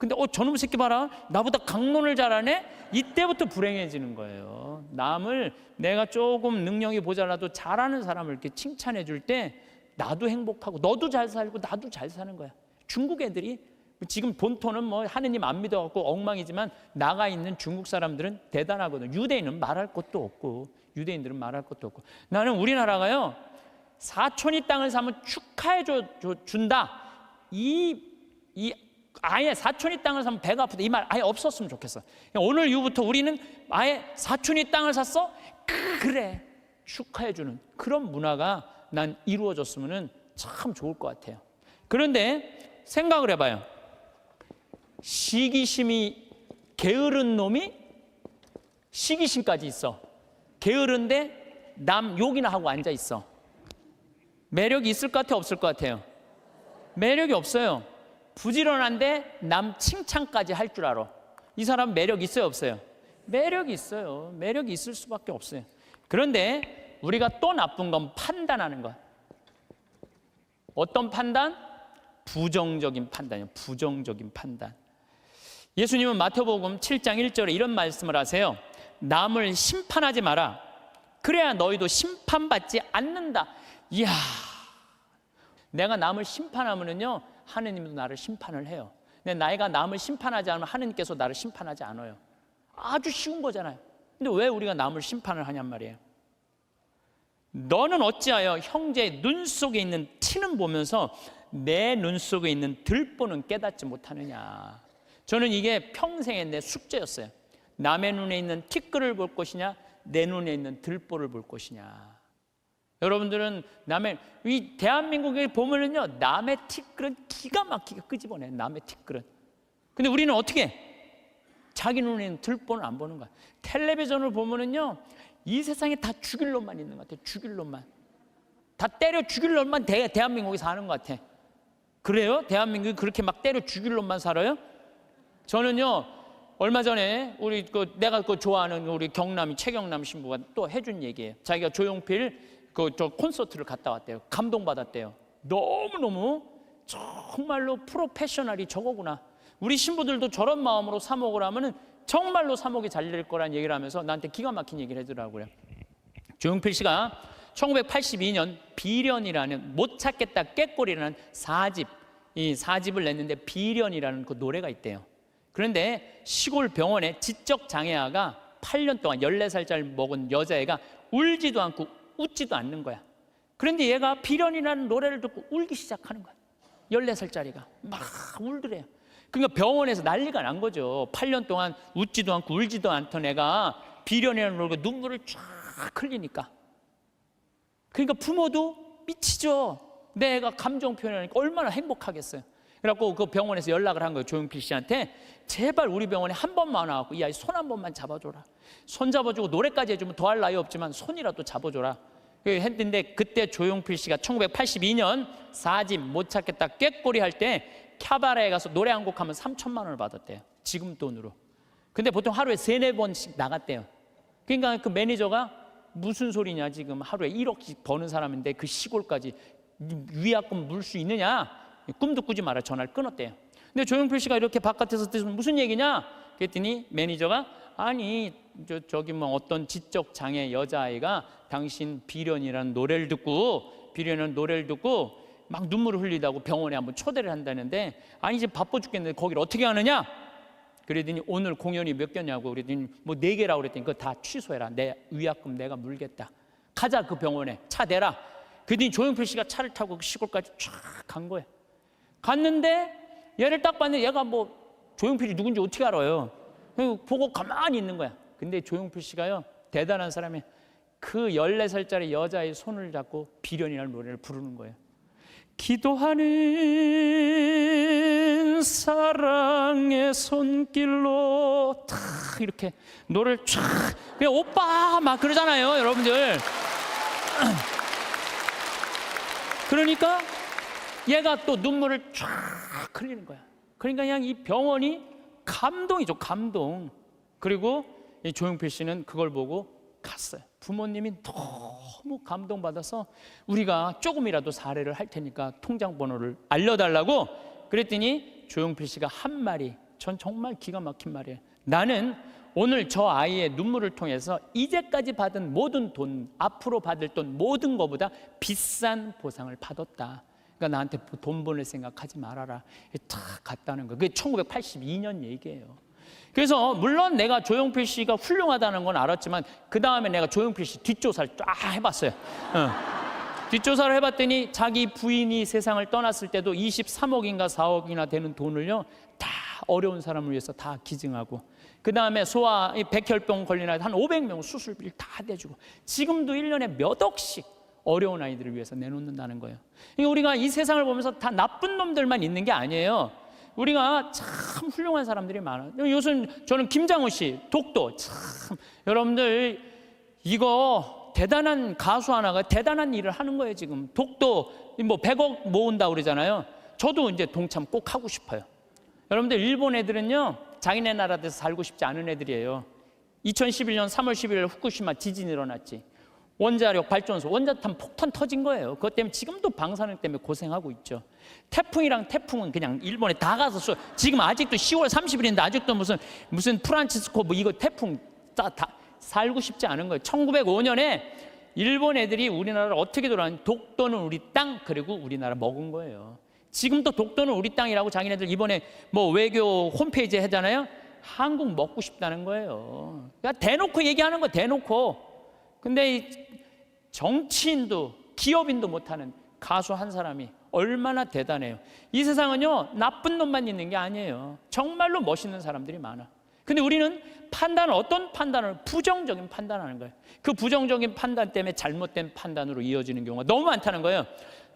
근데 저놈 새끼 봐라, 나보다 강론을 잘하네. 이때부터 불행해지는 거예요. 남을 내가 조금 능력이 모자라도 잘하는 사람을 이렇게 칭찬해 줄 때 나도 행복하고 너도 잘 살고 나도 잘 사는 거야. 중국 애들이 지금 본토는 뭐 하느님 안 믿어갖고 엉망이지만 나가 있는 중국 사람들은 대단하거든. 유대인은 말할 것도 없고, 유대인들은 말할 것도 없고. 나는 우리나라가요, 사촌이 땅을 사면 축하해 준다. 아예 사촌이 땅을 사면 배가 아프다, 이 말 아예 없었으면 좋겠어. 오늘 이후부터 우리는 아예 사촌이 땅을 샀어? 그래, 축하해 주는 그런 문화가 난 이루어졌으면 참 좋을 것 같아요. 그런데 생각을 해봐요. 시기심이 게으른 놈이 시기심까지 있어. 게으른데 남 욕이나 하고 앉아 있어. 매력이 있을 것 같아요, 없을 것 같아요? 매력이 없어요. 부지런한데 남 칭찬까지 할 줄 알아. 이 사람 매력 있어요, 없어요? 매력이 있어요. 매력이 있을 수밖에 없어요. 그런데 우리가 또 나쁜 건 판단하는 것. 어떤 판단? 부정적인 판단이에요. 부정적인 판단. 예수님은 마태복음 7장 1절에 이런 말씀을 하세요. 남을 심판하지 마라. 그래야 너희도 심판받지 않는다. 이야, 내가 남을 심판하면은요, 하느님도 나를 심판을 해요. 근데 내가 남을 심판하지 않으면 하느님께서 나를 심판하지 않아요. 아주 쉬운 거잖아요. 근데 왜 우리가 남을 심판을 하냔 말이에요. 너는 어찌하여 형제의 눈 속에 있는 티는 보면서 내 눈 속에 있는 들보는 깨닫지 못하느냐. 저는 이게 평생의 내 숙제였어요. 남의 눈에 있는 티끌을 볼 것이냐, 내 눈에 있는 들보를 볼 것이냐. 여러분들은 이 대한민국에 보면은요, 남의 티끌은 기가 막히게 끄집어내. 남의 티끌은. 근데 우리는 어떻게 해? 자기 눈에 있는 들보는 안 보는 거야. 텔레비전을 보면은요, 이 세상에 다 죽일 놈만 있는 것 같아. 죽일 놈만. 다 때려 죽일 놈만 대한민국에 사는 것 같아. 그래요? 대한민국이 그렇게 막 때려 죽일 놈만 살아요? 저는요, 얼마 전에 내가 좋아하는 우리 최경남 신부가 또 해준 얘기예요. 자기가 조용필 저 콘서트를 갔다 왔대요. 감동받았대요. 너무너무 정말로 프로페셔널이 저거구나. 우리 신부들도 저런 마음으로 사목을 하면은 정말로 사목이 잘 될 거란 얘기를 하면서 나한테 기가 막힌 얘기를 해주더라고요. 조용필 씨가 1982년 비련이라는 못 찾겠다 꾀꼬리라는 4집, 이 4집을 냈는데 비련이라는 그 노래가 있대요. 그런데 시골 병원에 지적 장애아가 8년 동안 14살짜리 먹은 여자애가 울지도 않고 웃지도 않는 거야. 그런데 얘가 비련이라는 노래를 듣고 울기 시작하는 거야. 14살짜리가 막 울더래요. 그러니까 병원에서 난리가 난 거죠. 8년 동안 웃지도 않고 울지도 않던 애가 비련이라는 노래가 눈물을 쫙 흘리니까. 그러니까 부모도 미치죠. 내 애가 감정 표현하니까 얼마나 행복하겠어요. 그래갖고 그 병원에서 연락을 한 거예요. 조용필 씨한테. 제발 우리 병원에 한 번만 와갖고 이 아이 손 한 번만 잡아줘라. 손 잡아주고 노래까지 해주면 더할 나위 없지만 손이라도 잡아줘라. 했는데 그때 조용필 씨가 1982년 4집 못 찾겠다 꾀꼬리 할 때 캬바레에 가서 노래 한 곡 하면 3천만 원을 받았대요. 지금 돈으로. 근데 보통 하루에 3-4번씩 나갔대요. 그러니까 그 매니저가 무슨 소리냐, 지금 하루에 1억씩 버는 사람인데 그 시골까지 위약금 물 수 있느냐, 꿈도 꾸지 마라. 전화를 끊었대요. 근데 조용필 씨가 이렇게 바깥에서 듣는 무슨 얘기냐 그랬더니 매니저가 아니 저기 뭐 어떤 지적 장애 여자아이가 당신 비련이라는 노래를 듣고 막 눈물을 흘리다고 병원에 한번 초대를 한다는데, 아니 이제 바빠 죽겠는데 거기를 어떻게 하느냐 그랬더니 오늘 공연이 몇 개냐고 그랬더니 뭐 4개라고 그랬더니 그거 다 취소해라. 내 위약금 내가 물겠다. 가자 그 병원에 차 대라. 그랬더니 조용필 씨가 차를 타고 그 시골까지 쫙 간 거예요. 갔는데 얘를 딱 봤는데 얘가 뭐 조용필이 누군지 어떻게 알아요. 보고 가만히 있는 거야. 근데 조용필 씨가요, 대단한 사람이 그 14살짜리 여자의 손을 잡고 비련이라는 노래를 부르는 거예요. 기도하는 사랑의 손길로 탁 이렇게 노래를 쫙, 그냥 오빠 막 그러잖아요, 여러분들. 그러니까 얘가 또 눈물을 쫙 흘리는 거야. 그러니까 그냥 이 병원이 감동이죠, 감동. 그리고 이 조용필 씨는 그걸 보고 갔어요. 부모님이 너무 감동받아서 우리가 조금이라도 사례를 할 테니까 통장 번호를 알려달라고 그랬더니 조용필 씨가 한 말이 전 정말 기가 막힌 말이에요. 나는 오늘 저 아이의 눈물을 통해서 이제까지 받은 모든 돈, 앞으로 받을 돈 모든 것보다 비싼 보상을 받았다. 그러니까 나한테 돈 보낼 생각하지 말아라. 탁 갔다는 거예요. 그게 1982년 얘기예요. 그래서 물론 내가 조용필 씨가 훌륭하다는 건 알았지만 그 다음에 내가 조용필 씨 뒷조사를 쫙 해봤어요. 뒷조사를 해봤더니 자기 부인이 세상을 떠났을 때도 23억인가 4억이나 되는 돈을요 다 어려운 사람을 위해서 다 기증하고, 그 다음에 소아 백혈병 걸린 아이 한 500명 수술비를 다 대주고, 지금도 1년에 몇 억씩 어려운 아이들을 위해서 내놓는다는 거예요. 그러니까 우리가 이 세상을 보면서 다 나쁜 놈들만 있는 게 아니에요. 우리가 참 훌륭한 사람들이 많아요. 요즘 저는 김장훈 씨 독도 참, 여러분들 이거 대단한 가수 하나가 대단한 일을 하는 거예요. 지금 독도 뭐 100억 모은다 그러잖아요. 저도 이제 동참 꼭 하고 싶어요. 여러분들 일본 애들은요 자기네 나라에서 살고 싶지 않은 애들이에요. 2011년 3월 11일 후쿠시마 지진이 일어났지. 원자력 발전소 원자탄 폭탄 터진 거예요. 그것 때문에 지금도 방사능 때문에 고생하고 있죠. 태풍이랑 태풍은 그냥 일본에 다 가서 지금 아직도 10월 30일인데 아직도 무슨 프란치스코 뭐 이거 태풍 다 살고 싶지 않은 거예요. 1905년에 일본 애들이 우리나라를 어떻게 돌아왔는지, 독도는 우리 땅, 그리고 우리나라 먹은 거예요. 지금도 독도는 우리 땅이라고 자기네들 이번에 뭐 외교 홈페이지에 하잖아요. 한국 먹고 싶다는 거예요. 그러니까 대놓고 얘기하는 거예요. 대놓고. 근데 이 정치인도 기업인도 못하는 가수 한 사람이 얼마나 대단해요. 이 세상은요 나쁜 놈만 있는 게 아니에요. 정말로 멋있는 사람들이 많아. 근데 우리는 판단을, 어떤 판단을, 부정적인 판단하는 거예요. 그 부정적인 판단 때문에 잘못된 판단으로 이어지는 경우가 너무 많다는 거예요.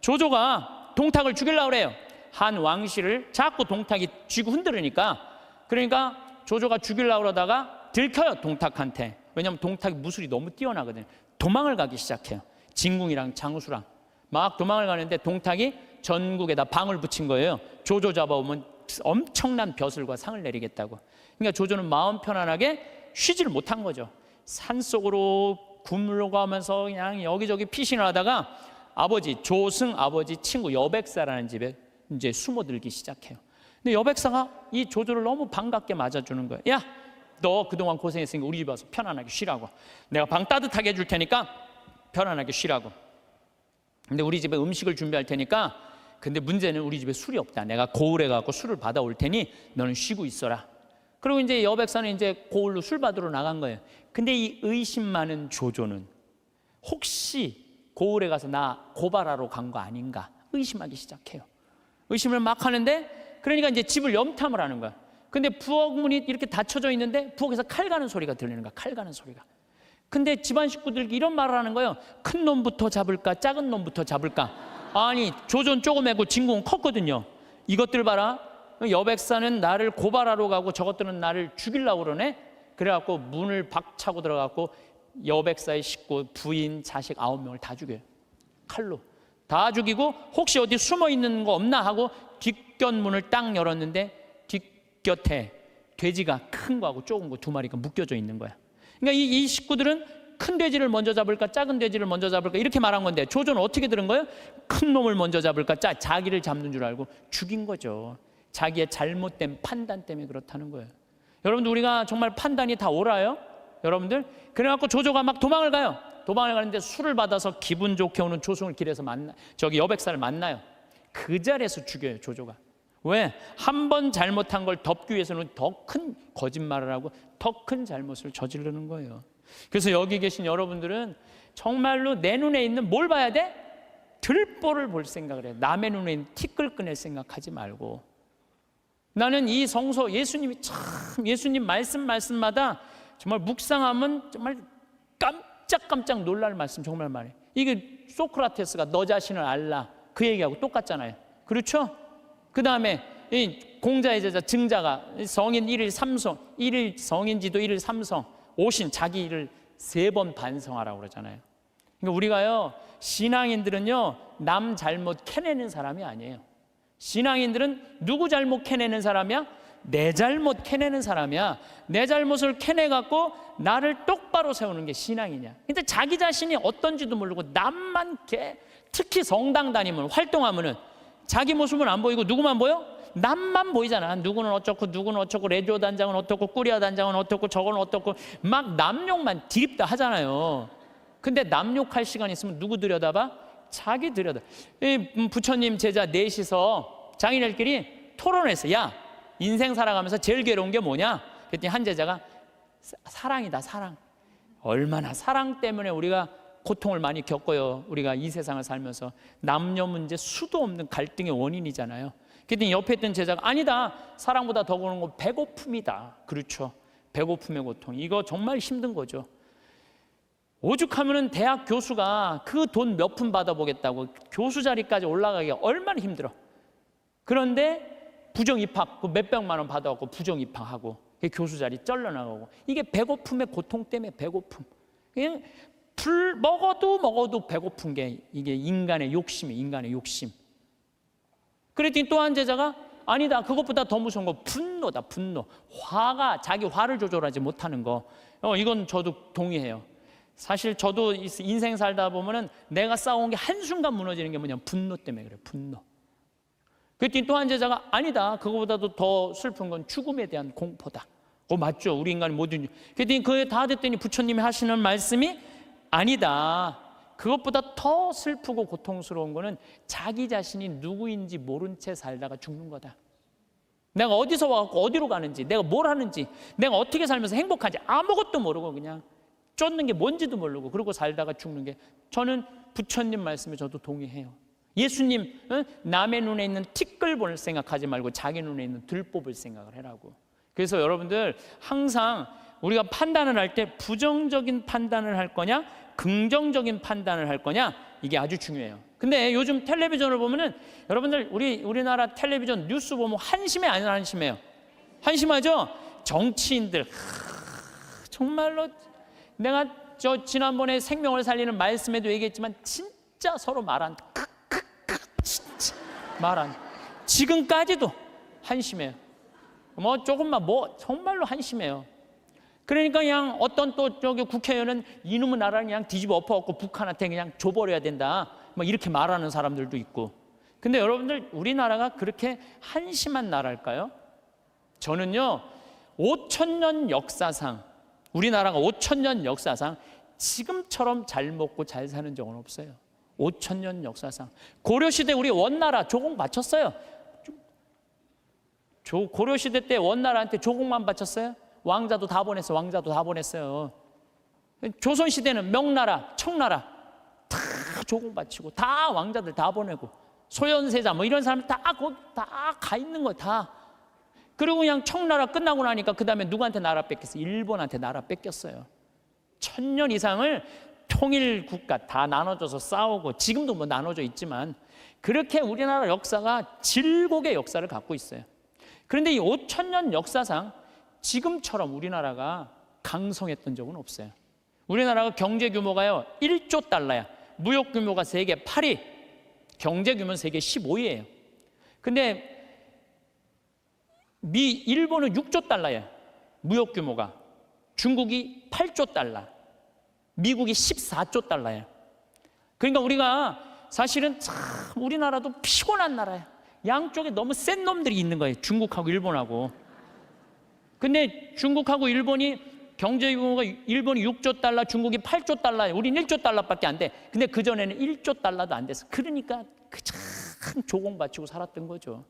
조조가 동탁을 죽이려고 그래요. 한 왕실을 자꾸 동탁이 쥐고 흔들으니까, 그러니까 조조가 죽이려고 그러다가 들켜요 동탁한테. 왜냐하면 동탁이 무술이 너무 뛰어나거든요. 도망을 가기 시작해요. 진궁이랑 장수랑 막 도망을 가는데 동탁이 전국에다 방을 붙인 거예요. 조조 잡아오면 엄청난 벼슬과 상을 내리겠다고. 그러니까 조조는 마음 편안하게 쉬지를 못한 거죠. 산속으로 굶으려가면서 그냥 여기저기 피신을 하다가 아버지 조승 아버지 친구 여백사라는 집에 이제 숨어들기 시작해요. 근데 여백사가 이 조조를 너무 반갑게 맞아주는 거예요. 야, 너 그동안 고생했으니까 우리 집 와서 편안하게 쉬라고. 내가 방 따뜻하게 해줄 테니까 편안하게 쉬라고. 근데 우리 집에 음식을 준비할 테니까, 근데 문제는 우리 집에 술이 없다. 내가 고을에 가고 술을 받아올 테니 너는 쉬고 있어라. 그리고 이제 여백사는 이제 고을로 술 받으러 나간 거예요. 근데 이 의심 많은 조조는 혹시 고을에 가서 나 고발하러 간 거 아닌가 의심하기 시작해요. 의심을 막 하는데, 그러니까 이제 집을 염탐을 하는 거야. 근데 부엌 문이 이렇게 닫혀져 있는데 부엌에서 칼 가는 소리가 들리는 거야. 칼 가는 소리가. 근데 집안 식구들이 이런 말을 하는 거예요. 큰 놈부터 잡을까 작은 놈부터 잡을까. 아니 조조는 조그매고 진궁은 컸거든요. 이것들 봐라. 여백사는 나를 고발하러 가고 저것들은 나를 죽이려고 그러네. 그래갖고 문을 박차고 들어갔고 여백사의 식구 부인 자식 9명을 다 죽여요. 칼로 다 죽이고, 혹시 어디 숨어 있는 거 없나 하고 뒷곁문을 딱 열었는데 뒷곁에 돼지가 큰 거하고 작은 거 2마리가 묶여져 있는 거야. 그러니까 이 식구들은 큰 돼지를 먼저 잡을까 작은 돼지를 먼저 잡을까 이렇게 말한 건데, 조조는 어떻게 들은 거예요? 큰 놈을 먼저 잡을까 자기를 잡는 줄 알고 죽인 거죠. 자기의 잘못된 판단 때문에 그렇다는 거예요. 여러분들 우리가 정말 판단이 다 옳아요? 여러분들? 그래갖고 조조가 막 도망을 가요. 도망을 가는데 술을 받아서 기분 좋게 오는 조승을 길에서 여백사를 만나요. 그 자리에서 죽여요 조조가. 왜? 한 번 잘못한 걸 덮기 위해서는 더 큰 거짓말을 하고 더 큰 잘못을 저지르는 거예요. 그래서 여기 계신 여러분들은 정말로 내 눈에 있는 뭘 봐야 돼? 들보를 볼 생각을 해요. 남의 눈에 있는 티끌 꺼낼 생각하지 말고. 나는 이 성서 예수님이 참, 예수님 말씀마다 정말 묵상하면 정말 깜짝깜짝 놀랄 말씀 정말 많아요. 이게 소크라테스가 너 자신을 알라 그 얘기하고 똑같잖아요. 그렇죠? 그 다음에 공자의 제자 증자가 성인 1일 3성, 1일 성인지도 1일 3성, 오신 자기 일을 3번 반성하라고 그러잖아요. 그러니까 우리가요, 신앙인들은요 남 잘못 캐내는 사람이 아니에요. 신앙인들은 누구 잘못 캐내는 사람이야? 내 잘못 캐내는 사람이야. 내 잘못을 캐내갖고 나를 똑바로 세우는 게 신앙이냐. 근데 자기 자신이 어떤지도 모르고 남만 특히 성당 다니면 활동하면은 자기 모습은 안 보이고 누구만 보여? 남만 보이잖아. 누구는 어쩌고 누구는 어쩌고 레지오 단장은 어떻고 꾸리아 단장은 어떻고 저건 어떻고 막 남욕만 디립다 하잖아요. 근데 남욕할 시간 있으면 누구 들여다봐? 자기 들여다. 이 부처님 제자 넷이서 장인들끼리 토론했어. 야, 인생 살아가면서 제일 괴로운 게 뭐냐? 그랬더니 한 제자가 사랑이다, 사랑. 얼마나 사랑 때문에 우리가 고통을 많이 겪어요. 우리가 이 세상을 살면서 남녀 문제 수도 없는 갈등의 원인이잖아요. 그랬더니 옆에 있던 제자가 아니다, 사랑보다 더 그런 건 배고픔이다. 그렇죠, 배고픔의 고통. 이거 정말 힘든 거죠. 오죽하면은 대학 교수가 그 돈 몇 푼 받아보겠다고 교수 자리까지 올라가기가 얼마나 힘들어. 그런데 부정 입학, 그 몇백만 원 받아갖고 부정 입학하고 교수 자리 쩔려나가고, 이게 배고픔의 고통 때문에 배고픔. 그냥 먹어도 배고픈 게 이게 인간의 욕심이에요. 인간의 욕심. 그랬더니 또 한 제자가 아니다, 그것보다 더 무서운 거 분노다. 분노. 화가, 자기 화를 조절하지 못하는 거. 이건 저도 동의해요. 사실 저도 인생 살다 보면은 내가 싸운 게 한순간 무너지는 게 뭐냐면 분노 때문에 그래요. 분노. 그랬더니 또 한 제자가 아니다, 그거보다도 더 슬픈 건 죽음에 대한 공포다. 맞죠, 우리 인간이 모든. 그랬더니 그게 다 됐더니 부처님이 하시는 말씀이 아니다, 그것보다 더 슬프고 고통스러운 거는 자기 자신이 누구인지 모른 채 살다가 죽는 거다. 내가 어디서 와갖고 어디로 가는지, 내가 뭘 하는지, 내가 어떻게 살면서 행복한지 아무것도 모르고 그냥 쫓는 게 뭔지도 모르고 그러고 살다가 죽는 게, 저는 부처님 말씀에 저도 동의해요. 예수님, 남의 눈에 있는 티끌 볼 생각하지 말고 자기 눈에 있는 들뽑을 생각을 해라고. 그래서 여러분들 항상 우리가 판단을 할 때 부정적인 판단을 할 거냐 긍정적인 판단을 할 거냐, 이게 아주 중요해요. 근데 요즘 텔레비전을 보면은 여러분들 우리나라 텔레비전 뉴스 보면 한심해 안 한심해요? 한심하죠? 정치인들 정말로 내가 지난번에 생명을 살리는 말씀에도 얘기했지만 진짜 서로 말한 진짜 말한 지금까지도 한심해요. 조금만 정말로 한심해요. 그러니까 그냥 어떤 또 국회의원은 이놈의 나라를 그냥 뒤집어 엎어갖고 북한한테 그냥 줘버려야 된다, 이렇게 말하는 사람들도 있고. 근데 여러분들, 우리나라가 그렇게 한심한 나라일까요? 저는요, 5,000년 역사상, 우리나라가 5,000년 역사상 지금처럼 잘 먹고 잘 사는 적은 없어요. 5,000년 역사상. 고려시대 우리 원나라 조공 바쳤어요. 고려시대 때 원나라한테 조공만 바쳤어요? 왕자도 다 보냈어요. 왕자도 다 보냈어요. 조선시대는 명나라, 청나라 다 조공 바치고 다 왕자들 다 보내고 소현세자 이런 사람들 다 가 있는 거예요. 다. 그리고 그냥 청나라 끝나고 나니까 그 다음에 누구한테 나라 뺏겼어요? 일본한테 나라 뺏겼어요. 1,000년 이상을 통일 국가 다 나눠져서 싸우고, 지금도 나눠져 있지만 그렇게 우리나라 역사가 질곡의 역사를 갖고 있어요. 그런데 이 5,000년 역사상 지금처럼 우리나라가 강성했던 적은 없어요. 우리나라가 경제 규모가요 1조 달러야. 무역 규모가 세계 8위, 경제 규모는 세계 15위예요. 근데 일본은 6조 달러예요. 무역 규모가. 중국이 8조 달러, 미국이 14조 달러예요. 그러니까 우리가 사실은 참 우리나라도 피곤한 나라예요. 양쪽에 너무 센 놈들이 있는 거예요. 중국하고 일본하고. 근데 중국하고 일본이 경제 규모가, 일본이 6조 달러, 중국이 8조 달러예요. 우린 1조 달러밖에 안 돼. 근데 그전에는 1조 달러도 안 됐어. 그러니까 참 조공 바치고 살았던 거죠.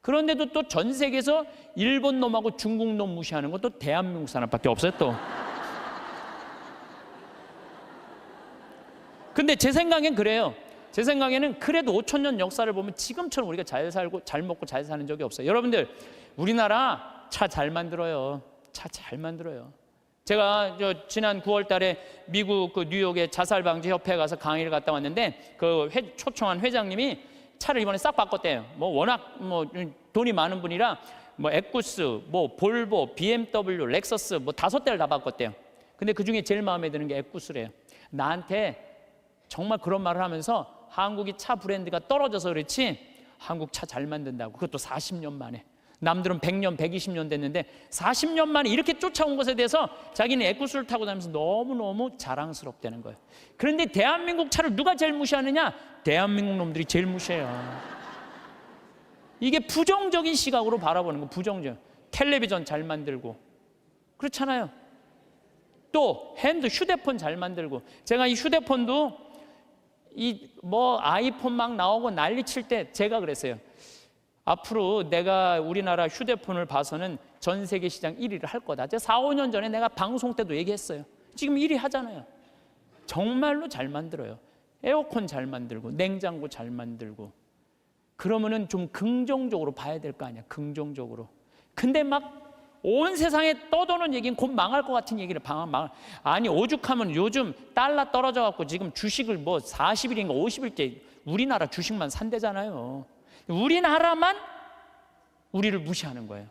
그런데도 또 전 세계에서 일본 놈하고 중국 놈 무시하는 것도 대한민국 사람밖에 없어요 또. 근데 제 생각엔 그래요. 제 생각에는 그래도 5,000년 역사를 보면 지금처럼 우리가 잘 살고 잘 먹고 잘 사는 적이 없어요. 여러분들, 우리나라 차 잘 만들어요. 차 잘 만들어요. 제가 지난 9월 달에 미국 뉴욕의 자살방지협회에 가서 강의를 갔다 왔는데, 초청한 회장님이 차를 이번에 싹 바꿨대요. 워낙 돈이 많은 분이라 에쿠스, 볼보, BMW, 렉서스 5대를 다 바꿨대요. 근데 그 중에 제일 마음에 드는 게 에쿠스래요. 나한테 정말 그런 말을 하면서 한국이 차 브랜드가 떨어져서 그렇지 한국 차 잘 만든다고. 그것도 40년 만에. 남들은 100년, 120년 됐는데 40년 만에 이렇게 쫓아온 것에 대해서 자기는 에쿠스를 타고 다니면서 너무너무 자랑스럽다는 거예요. 그런데 대한민국 차를 누가 제일 무시하느냐? 대한민국 놈들이 제일 무시해요. 이게 부정적인 시각으로 바라보는 거. 부정적. 텔레비전 잘 만들고 그렇잖아요. 또 휴대폰 잘 만들고. 제가 이 휴대폰도 아이폰 막 나오고 난리 칠 때 제가 그랬어요. 앞으로 내가 우리나라 휴대폰을 봐서는 전 세계 시장 1위를 할 거다. 제가 4, 5년 전에 내가 방송 때도 얘기했어요. 지금 1위 하잖아요. 정말로 잘 만들어요. 에어컨 잘 만들고 냉장고 잘 만들고. 그러면은 좀 긍정적으로 봐야 될 거 아니야. 긍정적으로. 근데 막 온 세상에 떠도는 얘기는 곧 망할 것 같은 얘기를 아니 오죽하면 요즘 달러 떨어져 갖고 지금 주식을 40일인가 50일째 우리나라 주식만 산대잖아요. 우리나라만 우리를 무시하는 거예요.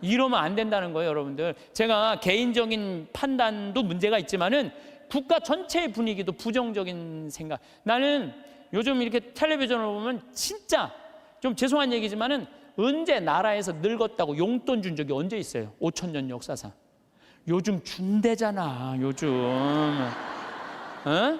이러면 안 된다는 거예요, 여러분들. 제가 개인적인 판단도 문제가 있지만은 국가 전체의 분위기도 부정적인 생각. 나는 요즘 이렇게 텔레비전을 보면 진짜 좀 죄송한 얘기지만은 언제 나라에서 늙었다고 용돈 준 적이 언제 있어요? 5,000년 역사상. 요즘 준대잖아, 요즘. 어?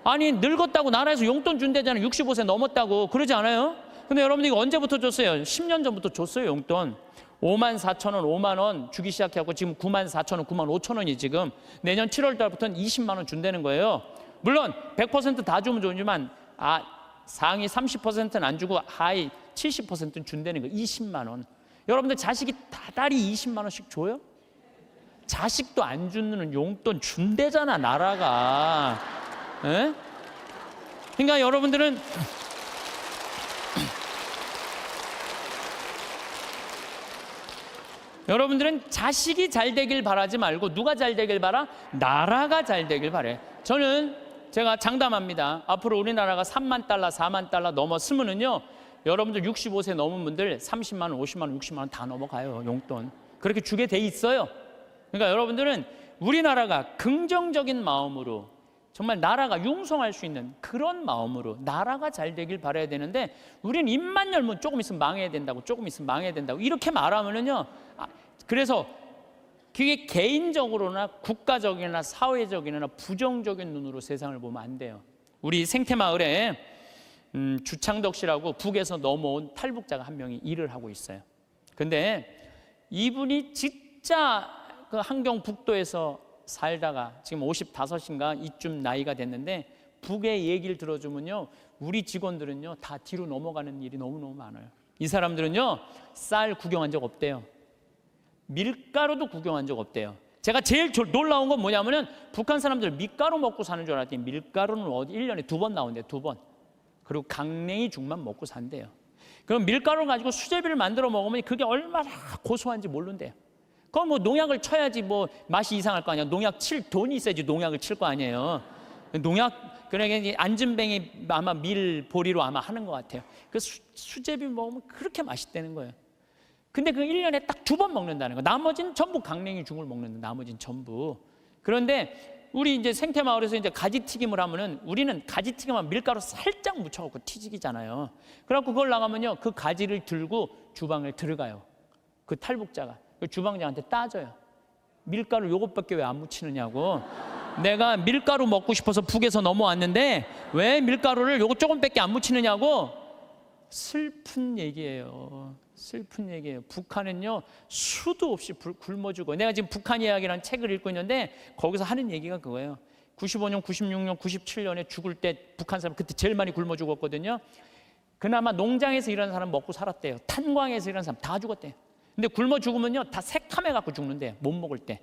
아니 늙었다고 나라에서 용돈 준대잖아. 65세 넘었다고. 그러지 않아요? 근데 여러분 이거 언제부터 줬어요? 10년 전부터 줬어요, 용돈. 54,000원, 5만 원 주기 시작하고 지금 94,000원, 95,000원이 지금 내년 7월 달부터는 20만 원 준다는 거예요. 물론 100% 다 주면 좋지만 상위 30%는 안 주고 하위 70%는 준다는 거. 20만 원. 여러분들 자식이 다달이 20만 원씩 줘요? 자식도 안 주는 용돈 준대잖아, 나라가. 에? 그러니까 여러분들은 자식이 잘 되길 바라지 말고 누가 잘 되길 바라? 나라가 잘 되길 바래. 제가 장담합니다. 앞으로 우리나라가 3만 달러, 4만 달러 넘었으면은요, 여러분들 65세 넘은 분들 30만 원, 50만 원, 60만 원 다 넘어가요, 용돈. 그렇게 주게 돼 있어요. 그러니까 여러분들은 우리나라가 긍정적인 마음으로 정말 나라가 융성할 수 있는 그런 마음으로 나라가 잘 되길 바라야 되는데, 우리는 입만 열면 조금 있으면 망해야 된다고, 조금 있으면 망해야 된다고 이렇게 말하면은요, 그래서 그게 개인적으로나 국가적이나 사회적이나 부정적인 눈으로 세상을 보면 안 돼요. 우리 생태마을에 주창덕 씨라고 북에서 넘어온 탈북자가 한 명이 일을 하고 있어요. 근데 이분이 진짜 그 함경북도에서 살다가 지금 55인가 이쯤 나이가 됐는데, 북의 얘기를 들어주면요, 우리 직원들은요 다 뒤로 넘어가는 일이 너무너무 많아요. 이 사람들은요 쌀 구경한 적 없대요. 밀가루도 구경한 적 없대요. 제가 제일 놀라운 건 뭐냐면은 북한 사람들 밀가루 먹고 사는 줄 알았더니 밀가루는 1년에 2번 나온대요. 2번. 그리고 강냉이 죽만 먹고 산대요. 그럼 밀가루를 가지고 수제비를 만들어 먹으면 그게 얼마나 고소한지 모른대요. 그건 농약을 쳐야지 맛이 이상할 거 아니야. 농약 칠 돈이 있어야지 농약을 칠 거 아니에요. 그러니까 안전뱅이 아마 밀보리로 아마 하는 것 같아요. 그 수제비 먹으면 그렇게 맛있다는 거예요. 근데 그 1년에 딱 2번 먹는다는 거. 나머지는 전부 강냉이 죽을 먹는다. 나머지는 전부. 그런데 우리 이제 생태마을에서 이제 가지튀김을 하면은, 우리는 가지튀김만 밀가루 살짝 묻혀갖고 튀기잖아요. 그래갖고 그걸 나가면요, 그 가지를 들고 주방을 들어가요. 그 탈북자가. 그 주방장한테 따져요. 밀가루 요것밖에 왜 안 묻히느냐고. 내가 밀가루 먹고 싶어서 북에서 넘어왔는데 왜 밀가루를 요거 조금밖에 안 묻히느냐고. 슬픈 얘기예요. 슬픈 얘기예요. 북한은요 수도 없이 굶어 죽어요. 내가 지금 북한 이야기라는 책을 읽고 있는데 거기서 하는 얘기가 그거예요. 95년, 96년, 97년에 죽을 때 북한 사람 그때 제일 많이 굶어 죽었거든요. 그나마 농장에서 일하는 사람 먹고 살았대요. 탄광에서 일하는 사람 다 죽었대요. 근데 굶어 죽으면요 다 새카매 갖고 죽는데, 못 먹을 때.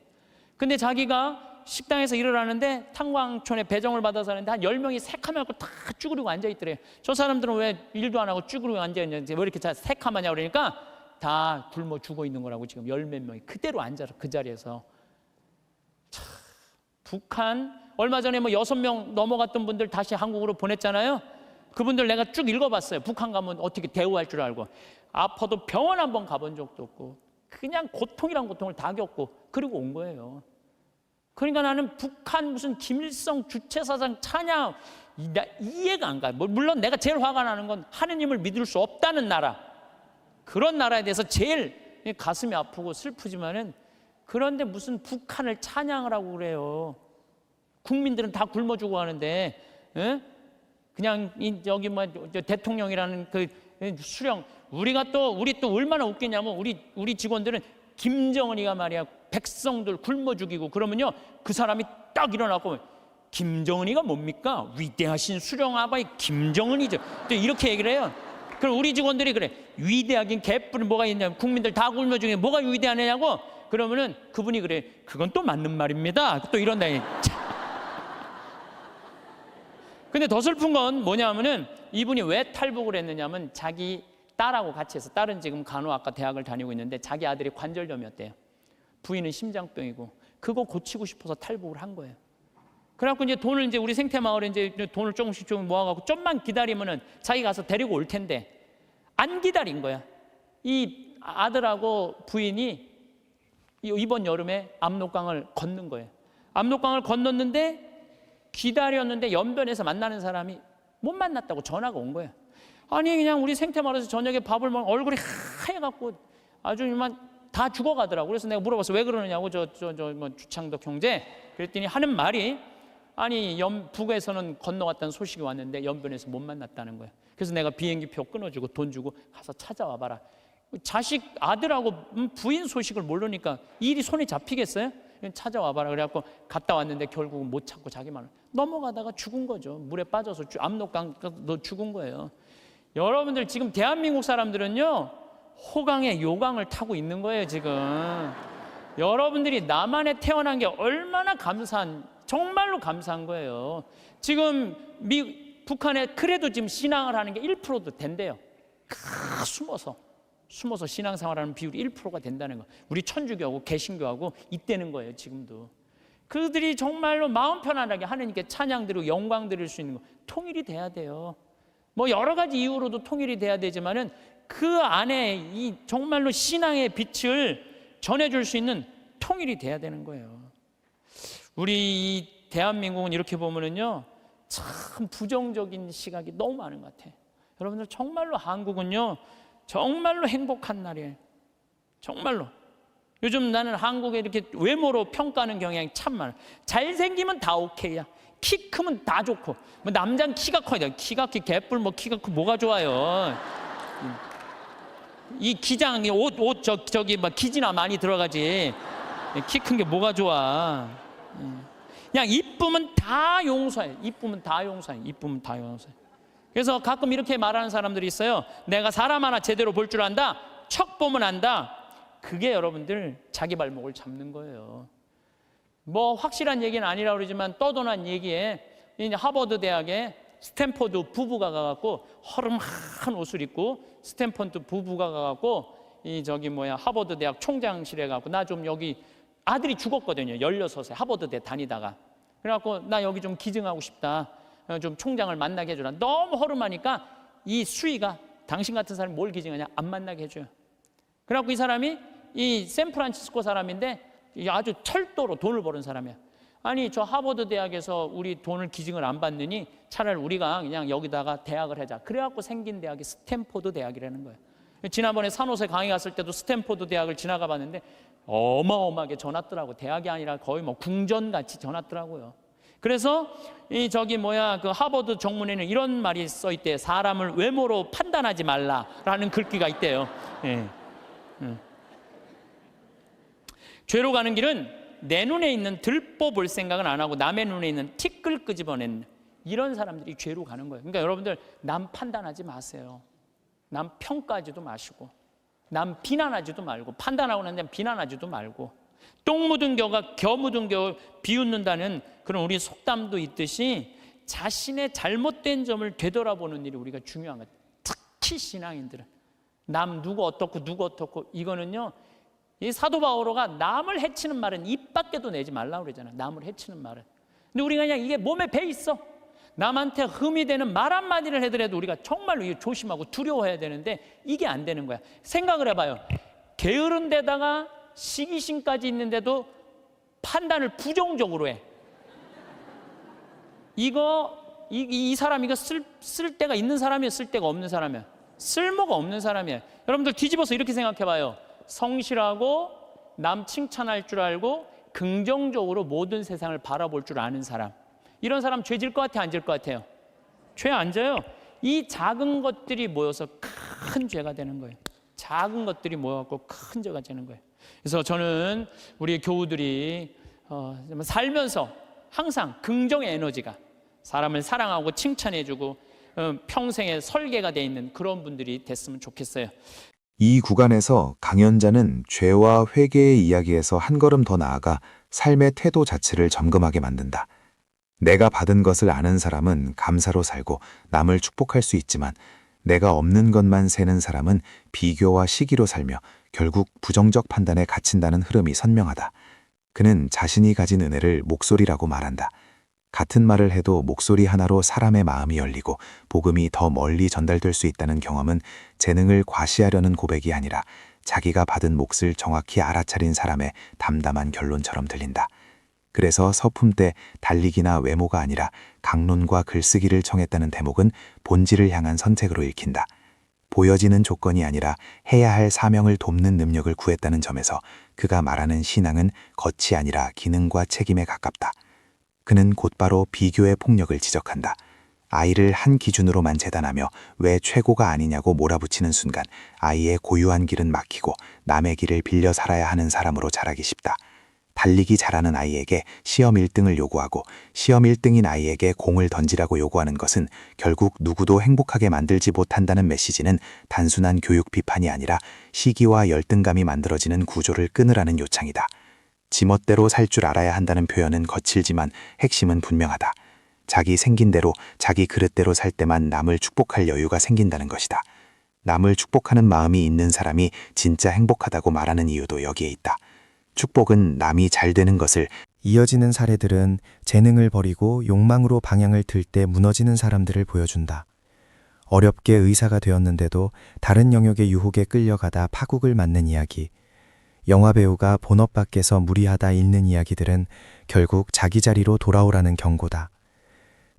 근데 자기가 식당에서 일을 하는데 탄광촌에 배정을 받아서 하는데 한 10명이 새카매 갖고 다 쭈그리고 앉아있더래요. 저 사람들은 왜 일도 안 하고 쭈그리고 앉아있는지, 왜 이렇게 새카마냐 그러니까 다 굶어 죽어 있는 거라고. 지금 10몇 명이 그대로 앉아서 그 자리에서. 참, 북한 얼마 전에 6명 넘어갔던 분들 다시 한국으로 보냈잖아요. 그분들 내가 쭉 읽어봤어요. 북한 가면 어떻게 대우할 줄 알고. 아파도 병원 한번 가본 적도 없고 그냥 고통이란 고통을 다 겪고 그리고 온 거예요. 그러니까 나는 북한 무슨 김일성 주체사상 찬양 이해가 안 가요. 물론 내가 제일 화가 나는 건 하느님을 믿을 수 없다는 나라, 그런 나라에 대해서 제일 가슴이 아프고 슬프지만은, 그런데 무슨 북한을 찬양을 하고 그래요. 국민들은 다 굶어 죽어 하는데, 그냥 여기 대통령이라는 그 수령. 우리 또 얼마나 웃기냐면 우리 직원들은 김정은이가 말이야 백성들 굶어 죽이고 그러면요 그 사람이 딱 일어나고 김정은이가 뭡니까? 위대하신 수령아바이 김정은이죠. 또 이렇게 얘기를 해요. 그럼 우리 직원들이 그래. 위대하긴 개뿔이 뭐가 있냐면 국민들 다 굶어 죽이고 뭐가 위대하냐고. 그러면은 그분이 그래. 그건 또 맞는 말입니다. 또 이런다니. 근데 더 슬픈 건 뭐냐면은 이분이 왜 탈북을 했느냐면 자기 딸하고 같이 해서 딸은 지금 간호학과 대학을 다니고 있는데 자기 아들이 관절염이었대요. 부인은 심장병이고 그거 고치고 싶어서 탈북을 한 거예요. 그래갖고 이제 돈을 이제 우리 생태마을에 이제 돈을 조금씩 모아갖고 좀만 기다리면은 자기 가서 데리고 올 텐데 안 기다린 거야. 이 아들하고 부인이 이번 여름에 압록강을 건넌 거예요. 압록강을 건넜는데 기다렸는데 연변에서 만나는 사람이 못 만났다고 전화가 온 거예요. 아니 그냥 우리 생태마을에서 저녁에 밥을 먹으면 얼굴이 하얘갖고 아주 이만 다 죽어가더라고. 그래서 내가 물어봤어. 왜 그러느냐고 뭐 주창덕 형제. 그랬더니 하는 말이 아니 북에서는 건너갔다는 소식이 왔는데 연변에서 못 만났다는 거예요. 그래서 내가 비행기표 끊어주고 돈 주고 가서 찾아와 봐라. 자식 아들하고 부인 소식을 모르니까 일이 손에 잡히겠어요? 찾아와 봐라. 그래갖고 갔다 왔는데 결국은 못 찾고 자기만 넘어가다가 죽은 거죠. 물에 빠져서 압록강 너 죽은 거예요. 여러분들 지금 대한민국 사람들은요 호강에 요강을 타고 있는 거예요 지금. 여러분들이 남한에 태어난 게 얼마나 정말로 감사한 거예요. 지금 북한에 그래도 지금 신앙을 하는 게 1%도 된대요. 숨어서 신앙생활하는 비율이 1%가 된다는 거. 우리 천주교하고 개신교하고 있다는 거예요 지금도. 그들이 정말로 마음 편안하게 하나님께 찬양 드리고 영광 드릴 수 있는 거 통일이 돼야 돼요. 뭐 여러 가지 이유로도 통일이 돼야 되지만은 그 안에 이 정말로 신앙의 빛을 전해줄 수 있는 통일이 돼야 되는 거예요. 우리 이 대한민국은 이렇게 보면은요 참 부정적인 시각이 너무 많은 것 같아요. 여러분들 정말로 한국은요 정말로 행복한 나라예요. 정말로. 요즘 나는 한국에 이렇게 외모로 평가하는 경향이 참 많아. 잘생기면 다 오케이야. 키 크면 다 좋고. 뭐 남자는 키가 커야 돼. 키가 키 개뿔 뭐 키가 크 뭐가 좋아요. 이 기장 옷 저기 막 기지나 많이 들어가지. 키 큰 게 뭐가 좋아. 그냥 이쁘면 다 용서해. 이쁘면 다 용서해. 이쁘면 다 용서해. 그래서 가끔 이렇게 말하는 사람들이 있어요. 내가 사람 하나 제대로 볼 줄 안다. 척 보면 안다. 그게 여러분들 자기 발목을 잡는 거예요. 뭐 확실한 얘기는 아니라 그러지만 떠도난 얘기에 이제 하버드 대학에 스탠포드 부부가 가갖고 허름한 옷을 입고 스탠포드 부부가 가갖고 하버드 대학 총장실에 가고 나 좀 여기 아들이 죽었거든요. 16세 하버드대 다니다가. 그래갖고 나 여기 좀 기증하고 싶다. 좀 총장을 만나게 해주라. 너무 허름하니까 이 수위가 당신 같은 사람이 뭘 기증하냐? 안 만나게 해줘요. 그래갖고 이 사람이 이 샌프란시스코 사람인데 아주 철도로 돈을 버는 사람이야. 아니 저 하버드 대학에서 우리 돈을 기증을 안 받느니 차라리 우리가 그냥 여기다가 대학을 하자. 그래갖고 생긴 대학이 스탠포드 대학이라는 거예요. 지난번에 산호세 강의 갔을 때도 스탠포드 대학을 지나가 봤는데 어마어마하게 져놨더라고. 대학이 아니라 거의 뭐 궁전같이 져놨더라고요. 그래서 그 하버드 정문에는 이런 말이 써 있대요. 사람을 외모로 판단하지 말라라는 글귀가 있대요. 예. 죄로 가는 길은 내 눈에 있는 들보 볼 생각은 안 하고 남의 눈에 있는 티끌 끄집어내는 이런 사람들이 죄로 가는 거예요. 그러니까 여러분들 남 판단하지 마세요. 남 평가하지도 마시고 남 비난하지도 말고 판단하고 난 다음에 비난하지도 말고 똥 묻은 겨 묻은 겨 비웃는다는 그런 우리 속담도 있듯이 자신의 잘못된 점을 되돌아보는 일이 우리가 중요한 거예요. 특히 신앙인들은 남 누구 어떻고 이거는요 이 사도 바오로가 남을 해치는 말은 입 밖에도 내지 말라고 그러잖아요. 남을 해치는 말은. 근데 우리가 그냥 이게 몸에 배 있어. 남한테 흠이 되는 말 한마디를 해더라도 우리가 정말로 조심하고 두려워해야 되는데 이게 안 되는 거야. 생각을 해봐요. 게으른 데다가 시기심까지 있는데도 판단을 부정적으로 해. 이 사람 이거 쓸 데가 있는 사람이야, 쓸 데가 없는 사람이야. 쓸모가 없는 사람이야. 여러분들 뒤집어서 이렇게 생각해봐요. 성실하고 남 칭찬할 줄 알고 긍정적으로 모든 세상을 바라볼 줄 아는 사람. 이런 사람 죄 질 것 같아, 안 질 것 같아요? 죄 안 져요. 이 작은 것들이 모여서 큰 죄가 되는 거예요. 작은 것들이 모여갖고 큰 죄가 되는 거예요. 그래서 저는 우리 교우들이 살면서 항상 긍정의 에너지가 사람을 사랑하고 칭찬해주고 평생의 설계가 돼 있는 그런 분들이 됐으면 좋겠어요. 이 구간에서 강연자는 죄와 회개의 이야기에서 한 걸음 더 나아가 삶의 태도 자체를 점검하게 만든다. 내가 받은 것을 아는 사람은 감사로 살고 남을 축복할 수 있지만 내가 없는 것만 세는 사람은 비교와 시기로 살며 결국 부정적 판단에 갇힌다는 흐름이 선명하다. 그는 자신이 가진 은혜를 목소리라고 말한다. 같은 말을 해도 목소리 하나로 사람의 마음이 열리고 복음이 더 멀리 전달될 수 있다는 경험은 재능을 과시하려는 고백이 아니라 자기가 받은 몫을 정확히 알아차린 사람의 담담한 결론처럼 들린다. 그래서 서품 때 달리기나 외모가 아니라 강론과 글쓰기를 청했다는 대목은 본질을 향한 선택으로 읽힌다. 보여지는 조건이 아니라 해야 할 사명을 돕는 능력을 구했다는 점에서 그가 말하는 신앙은 겉이 아니라 기능과 책임에 가깝다. 그는 곧바로 비교의 폭력을 지적한다. 아이를 한 기준으로만 재단하며 왜 최고가 아니냐고 몰아붙이는 순간 아이의 고유한 길은 막히고 남의 길을 빌려 살아야 하는 사람으로 자라기 쉽다. 달리기 잘하는 아이에게 시험 1등을 요구하고 시험 1등인 아이에게 공을 던지라고 요구하는 것은 결국 누구도 행복하게 만들지 못한다는 메시지는 단순한 교육 비판이 아니라 시기와 열등감이 만들어지는 구조를 끊으라는 요청이다. 지멋대로 살 줄 알아야 한다는 표현은 거칠지만 핵심은 분명하다. 자기 생긴 대로 자기 그릇대로 살 때만 남을 축복할 여유가 생긴다는 것이다. 남을 축복하는 마음이 있는 사람이 진짜 행복하다고 말하는 이유도 여기에 있다. 축복은 남이 잘 되는 것을 이어지는 사례들은 재능을 버리고 욕망으로 방향을 틀 때 무너지는 사람들을 보여준다. 어렵게 의사가 되었는데도 다른 영역의 유혹에 끌려가다 파국을 맞는 이야기. 영화배우가 본업 밖에서 무리하다 잃는 이야기들은 결국 자기 자리로 돌아오라는 경고다.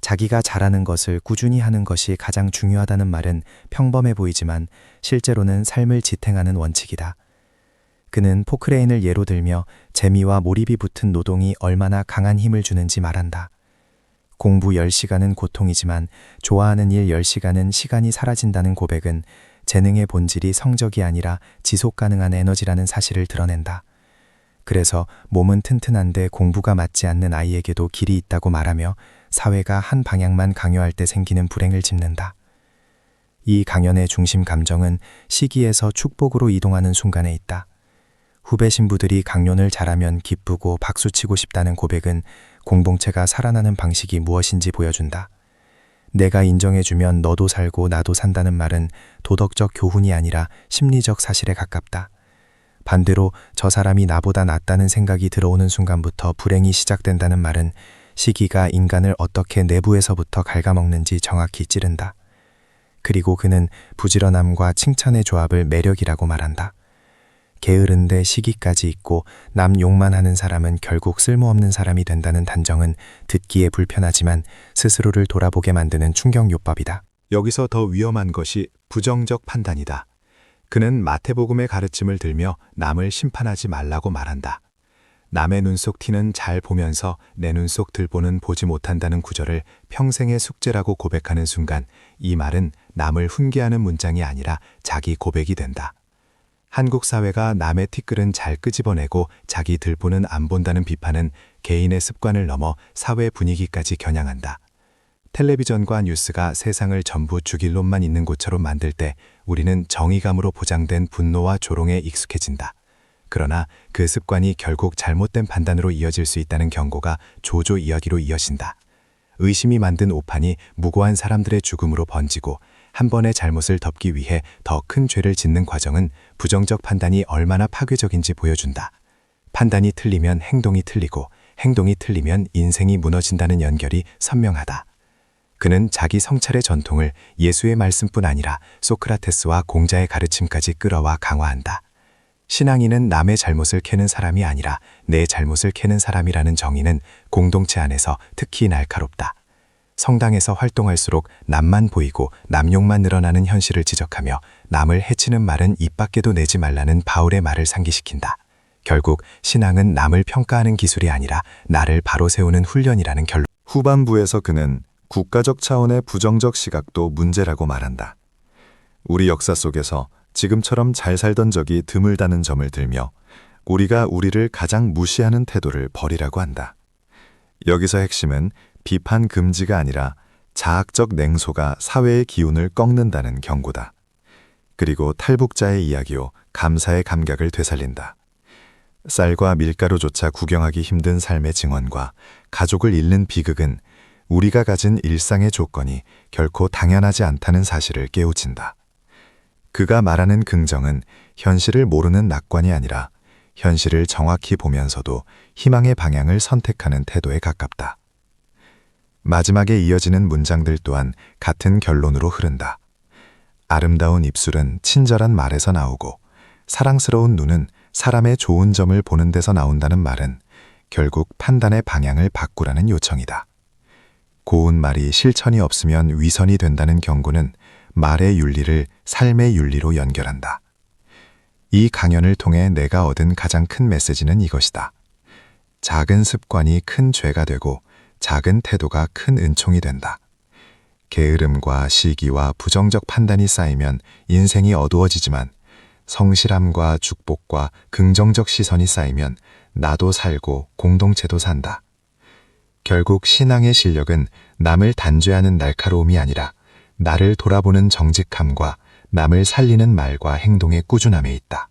자기가 잘하는 것을 꾸준히 하는 것이 가장 중요하다는 말은 평범해 보이지만 실제로는 삶을 지탱하는 원칙이다. 그는 포크레인을 예로 들며 재미와 몰입이 붙은 노동이 얼마나 강한 힘을 주는지 말한다. 공부 10시간은 고통이지만 좋아하는 일 10시간은 시간이 사라진다는 고백은 재능의 본질이 성적이 아니라 지속 가능한 에너지라는 사실을 드러낸다. 그래서 몸은 튼튼한데 공부가 맞지 않는 아이에게도 길이 있다고 말하며 사회가 한 방향만 강요할 때 생기는 불행을 짚는다. 이 강연의 중심 감정은 시기에서 축복으로 이동하는 순간에 있다. 후배 신부들이 강론을 잘하면 기쁘고 박수치고 싶다는 고백은 공동체가 살아나는 방식이 무엇인지 보여준다. 내가 인정해주면 너도 살고 나도 산다는 말은 도덕적 교훈이 아니라 심리적 사실에 가깝다. 반대로 저 사람이 나보다 낫다는 생각이 들어오는 순간부터 불행이 시작된다는 말은 시기가 인간을 어떻게 내부에서부터 갉아먹는지 정확히 찌른다. 그리고 그는 부지런함과 칭찬의 조합을 매력이라고 말한다. 게으른데 시기까지 있고 남 욕만 하는 사람은 결국 쓸모없는 사람이 된다는 단정은 듣기에 불편하지만 스스로를 돌아보게 만드는 충격요법이다. 여기서 더 위험한 것이 부정적 판단이다. 그는 마태복음의 가르침을 들며 남을 심판하지 말라고 말한다. 남의 눈속 티는 잘 보면서 내 눈속 들보는 보지 못한다는 구절을 평생의 숙제라고 고백하는 순간 이 말은 남을 훈계하는 문장이 아니라 자기 고백이 된다. 한국 사회가 남의 티끌은 잘 끄집어내고 자기 들보는 안 본다는 비판은 개인의 습관을 넘어 사회 분위기까지 겨냥한다. 텔레비전과 뉴스가 세상을 전부 죽일 놈만 있는 곳처럼 만들 때 우리는 정의감으로 보장된 분노와 조롱에 익숙해진다. 그러나 그 습관이 결국 잘못된 판단으로 이어질 수 있다는 경고가 조조 이야기로 이어진다. 의심이 만든 오판이 무고한 사람들의 죽음으로 번지고 한 번의 잘못을 덮기 위해 더 큰 죄를 짓는 과정은 부정적 판단이 얼마나 파괴적인지 보여준다. 판단이 틀리면 행동이 틀리고 행동이 틀리면 인생이 무너진다는 연결이 선명하다. 그는 자기 성찰의 전통을 예수의 말씀뿐 아니라 소크라테스와 공자의 가르침까지 끌어와 강화한다. 신앙인은 남의 잘못을 캐는 사람이 아니라 내 잘못을 캐는 사람이라는 정의는 공동체 안에서 특히 날카롭다. 성당에서 활동할수록 남만 보이고 남욕만 늘어나는 현실을 지적하며 남을 해치는 말은 입 밖에도 내지 말라는 바울의 말을 상기시킨다. 결국 신앙은 남을 평가하는 기술이 아니라 나를 바로 세우는 훈련이라는 결론. 후반부에서 그는 국가적 차원의 부정적 시각도 문제라고 말한다. 우리 역사 속에서 지금처럼 잘 살던 적이 드물다는 점을 들며 우리가 우리를 가장 무시하는 태도를 버리라고 한다. 여기서 핵심은 비판 금지가 아니라 자학적 냉소가 사회의 기운을 꺾는다는 경고다. 그리고 탈북자의 이야기요, 감사의 감각을 되살린다. 쌀과 밀가루조차 구경하기 힘든 삶의 증언과 가족을 잃는 비극은 우리가 가진 일상의 조건이 결코 당연하지 않다는 사실을 깨우친다. 그가 말하는 긍정은 현실을 모르는 낙관이 아니라 현실을 정확히 보면서도 희망의 방향을 선택하는 태도에 가깝다. 마지막에 이어지는 문장들 또한 같은 결론으로 흐른다. 아름다운 입술은 친절한 말에서 나오고 사랑스러운 눈은 사람의 좋은 점을 보는 데서 나온다는 말은 결국 판단의 방향을 바꾸라는 요청이다. 고운 말이 실천이 없으면 위선이 된다는 경고는 말의 윤리를 삶의 윤리로 연결한다. 이 강연을 통해 내가 얻은 가장 큰 메시지는 이것이다. 작은 습관이 큰 죄가 되고 작은 태도가 큰 은총이 된다. 게으름과 시기와 부정적 판단이 쌓이면 인생이 어두워지지만 성실함과 축복과 긍정적 시선이 쌓이면 나도 살고 공동체도 산다. 결국 신앙의 실력은 남을 단죄하는 날카로움이 아니라 나를 돌아보는 정직함과 남을 살리는 말과 행동의 꾸준함에 있다.